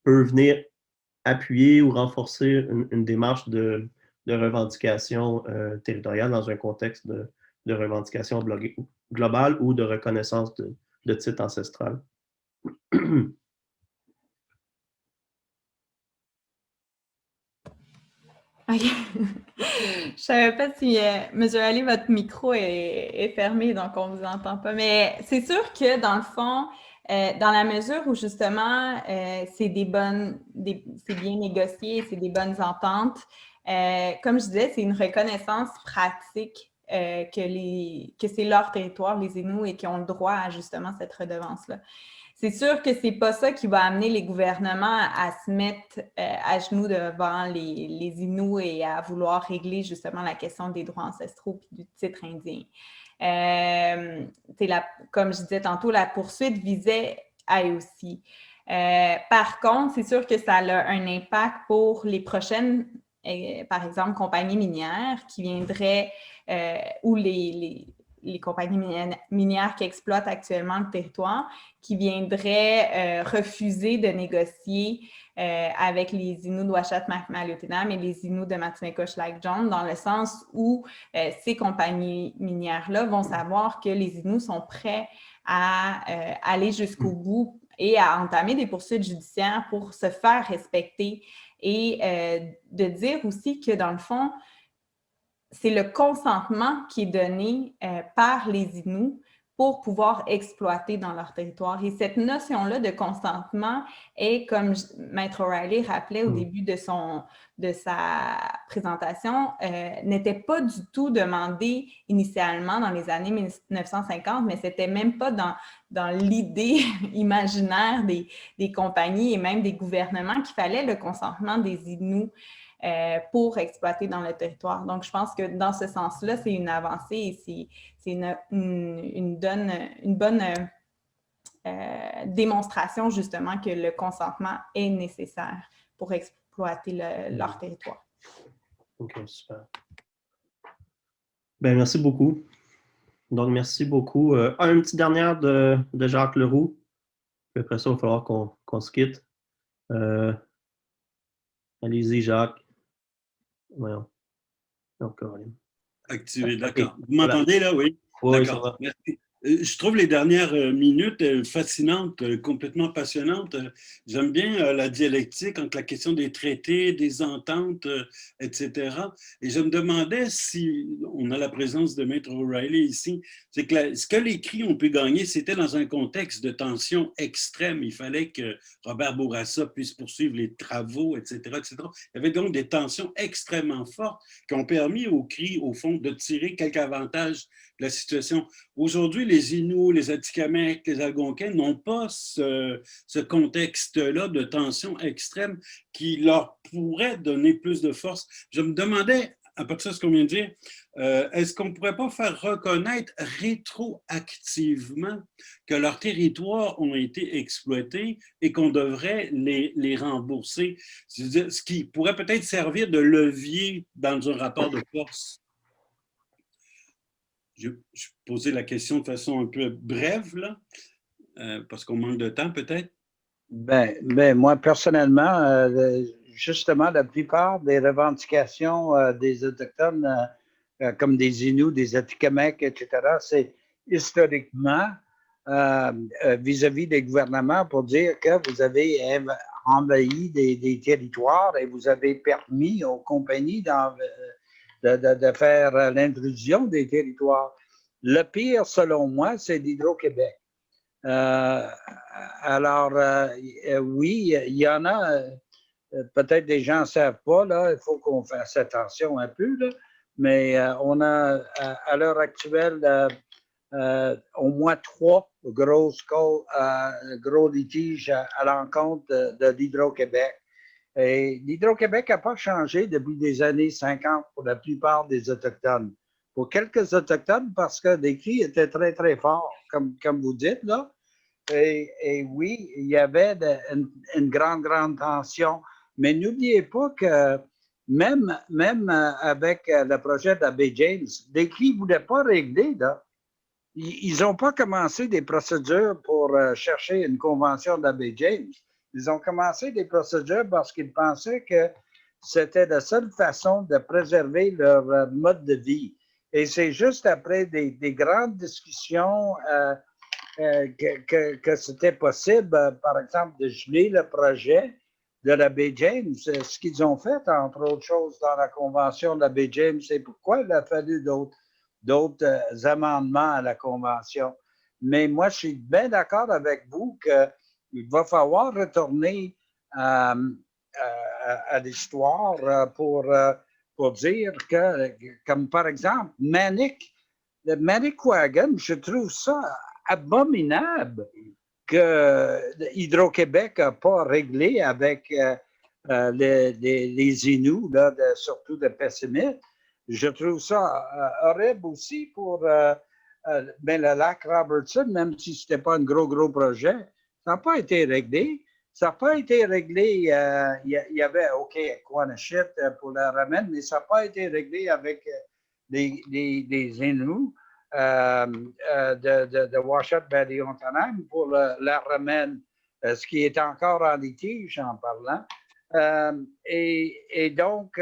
peut venir appuyer ou renforcer une démarche de revendication territoriale dans un contexte de revendication globale ou de reconnaissance de titre ancestral. OK. Je ne savais pas si, M. Ali, votre micro est fermé, donc on ne vous entend pas. Mais c'est sûr que, dans le fond, dans la mesure où, justement, c'est bien négocié, c'est des bonnes ententes, comme je disais, c'est une reconnaissance pratique que c'est leur territoire, les Inuits, et qui ont le droit à, justement, cette redevance-là. C'est sûr que c'est pas ça qui va amener les gouvernements à se mettre à genoux devant les Inuits et à vouloir régler justement la question des droits ancestraux et du titre indien. Comme je disais tantôt, la poursuite visait aille aussi. Par contre, c'est sûr que ça a un impact pour les prochaines, par exemple, compagnies minières qui viendraient, ou les compagnies minières qui exploitent actuellement le territoire, qui viendraient refuser de négocier avec les Inuits de Ouashat-Macmalahotinam et les Inuits de Matsumaikosh-Lac-John, dans le sens où ces compagnies minières-là vont savoir que les Inuits sont prêts à aller jusqu'au bout et à entamer des poursuites judiciaires pour se faire respecter et de dire aussi que, dans le fond, c'est le consentement qui est donné par les Inuits pour pouvoir exploiter dans leur territoire. Et cette notion-là de consentement est, comme Maître O'Reilly rappelait au début de sa présentation, n'était pas du tout demandée initialement dans les années 1950, mais c'était même pas dans l'idée imaginaire des compagnies et même des gouvernements qu'il fallait le consentement des Inuits pour exploiter dans le territoire. Donc, je pense que dans ce sens-là, c'est une avancée et c'est une bonne démonstration justement que le consentement est nécessaire pour exploiter leur territoire. OK, super. Bien, merci beaucoup. Donc, merci beaucoup. Une petite dernière de Jacques Leroux. Puis après ça, il va falloir qu'on se quitte. Allez-y, Jacques. Voyons. Donc, Caroline. Activé, d'accord. Okay. Vous m'entendez là, oui? Oui, d'accord. ça va. Merci. Je trouve les dernières minutes fascinantes, complètement passionnantes. J'aime bien la dialectique entre la question des traités, des ententes, etc. Et je me demandais si on a la présence de Maître O'Reilly ici, c'est que ce que les cris ont pu gagner, c'était dans un contexte de tension extrême. Il fallait que Robert Bourassa puisse poursuivre les travaux, etc., etc. Il y avait donc des tensions extrêmement fortes qui ont permis aux cris, au fond, de tirer quelques avantages de la situation. Aujourd'hui, les Inuits, les Atikamekw, les Algonquins n'ont pas ce contexte-là de tension extrême qui leur pourrait donner plus de force. Je me demandais, à partir de ce qu'on vient de dire, est-ce qu'on ne pourrait pas faire reconnaître rétroactivement que leurs territoires ont été exploités et qu'on devrait les rembourser? C'est-à-dire, ce qui pourrait peut-être servir de levier dans un rapport de force. Je posais la question de façon un peu brève, là, parce qu'on manque de temps, peut-être. Ben, moi, personnellement, justement, la plupart des revendications des Autochtones, comme des Inuits, des Atikamekw, etc., c'est historiquement vis-à-vis des gouvernements pour dire que vous avez envahi des territoires et vous avez permis aux compagnies de faire l'intrusion des territoires. Le pire, selon moi, c'est d'Hydro-Québec. Oui, il y en a, peut-être des gens ne savent pas, là, il faut qu'on fasse attention un peu, là, mais on a à l'heure actuelle au moins 3 gros litiges à l'encontre de l'Hydro-Québec. Et l'Hydro-Québec n'a pas changé depuis les années 50 pour la plupart des Autochtones. Pour quelques Autochtones, parce que les cris étaient très, très forts, comme vous dites, là. Et oui, il y avait une grande tension. Mais n'oubliez pas que même avec le projet de la baie James, les cris ne voulaient pas régler, là. Ils n'ont pas commencé des procédures pour chercher une convention de la baie James. Ils ont commencé des procédures parce qu'ils pensaient que c'était la seule façon de préserver leur mode de vie. Et c'est juste après des grandes discussions que c'était possible, par exemple, de geler le projet de la baie James. Ce qu'ils ont fait, entre autres choses, dans la convention de la baie James, c'est pourquoi il a fallu d'autres amendements à la convention. Mais moi, je suis bien d'accord avec vous qu'il va falloir retourner à l'histoire pour dire que, comme par exemple, le Manicouagan, je trouve ça abominable que Hydro-Québec n'a pas réglé avec les Inuits, là, surtout de Pessimit. Je trouve ça horrible aussi pour le lac Robertson, même si ce n'était pas un gros projet. Ça n'a pas été réglé. Ça n'a pas été réglé. Il y avait, OK, Quanachit pour la ramène, mais ça n'a pas été réglé avec des Inuits de Ouachette Valley-Ontario pour la ramène, ce qui est encore en litige en parlant. Et donc,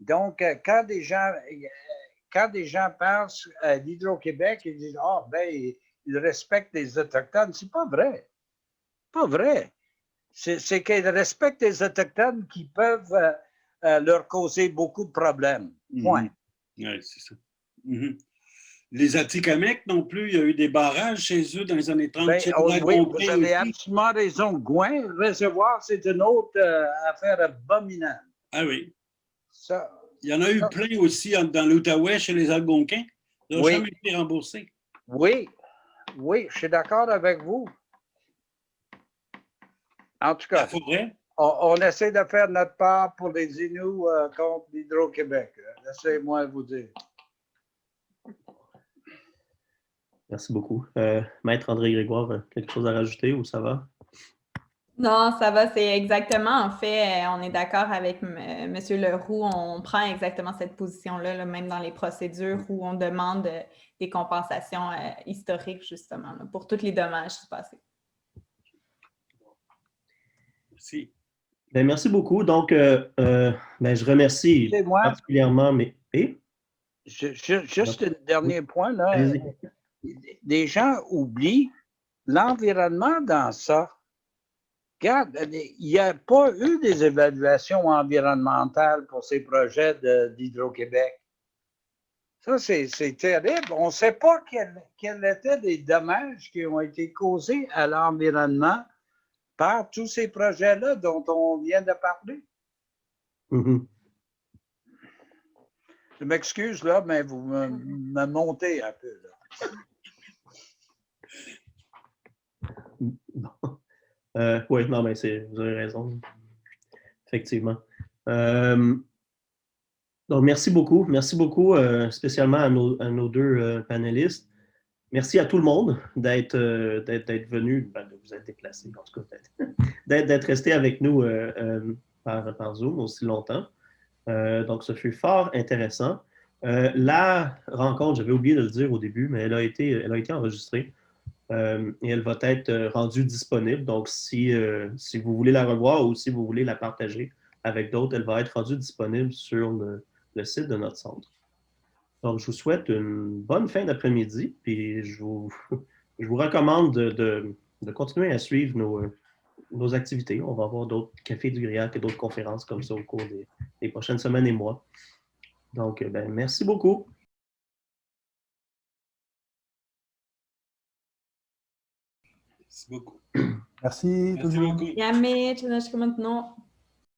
quand des gens pensent à l'Hydro-Québec, ils disent « Ah, ben, ils respectent les Autochtones ». C'est pas vrai. Pas vrai. C'est qu'ils respectent les Autochtones qui peuvent leur causer beaucoup de problèmes. Point. Oui, c'est ça. Les Atikamekw non plus, il y a eu des barrages chez eux dans les années 30. Ben, oui, vous avez absolument raison. Gouin, réservoir, c'est une autre affaire abominable. Ah oui. Ça, il y en a eu plein aussi dans l'Outaouais chez les Algonquins. Ils n'ont jamais été remboursés. Oui, oui, je suis d'accord avec vous. En tout cas, on essaie de faire notre part pour les Inuits contre l'Hydro-Québec. Laissez-moi vous dire. Merci beaucoup. Maître André Grégoire, quelque chose à rajouter ou ça va? Non, ça va, c'est exactement. En fait, on est d'accord avec M. Leroux. On prend exactement cette position-là, là, même dans les procédures où on demande des compensations historiques, justement, là, pour tous les dommages passés. Merci. Ben, merci beaucoup. Donc, je remercie particulièrement mes... Juste un dernier point, là. Les gens oublient l'environnement dans ça. Regarde, il n'y a pas eu des évaluations environnementales pour ces projets d'Hydro-Québec. Ça, c'est terrible. On ne sait pas quels étaient les dommages qui ont été causés à l'environnement par tous ces projets-là dont on vient de parler. Je m'excuse, là, mais vous me montez un peu, là. Oui, non, mais vous avez raison. Effectivement. Donc, merci beaucoup. Merci beaucoup, spécialement à nos deux panélistes. Merci à tout le monde d'être venu, de vous être déplacé, en tout cas, d'être resté avec nous par Zoom aussi longtemps. Donc, ce fut fort intéressant. La rencontre, j'avais oublié de le dire au début, mais elle a été enregistrée. Et elle va être rendue disponible. Donc, si vous voulez la revoir ou si vous voulez la partager avec d'autres, elle va être rendue disponible sur le site de notre centre. Donc, je vous souhaite une bonne fin d'après-midi, puis je vous recommande de continuer à suivre nos activités. On va avoir d'autres cafés du Griac et d'autres conférences comme ça au cours des prochaines semaines et mois. Donc, merci beaucoup. Merci beaucoup. Merci tout le monde. Yamé, maintenant.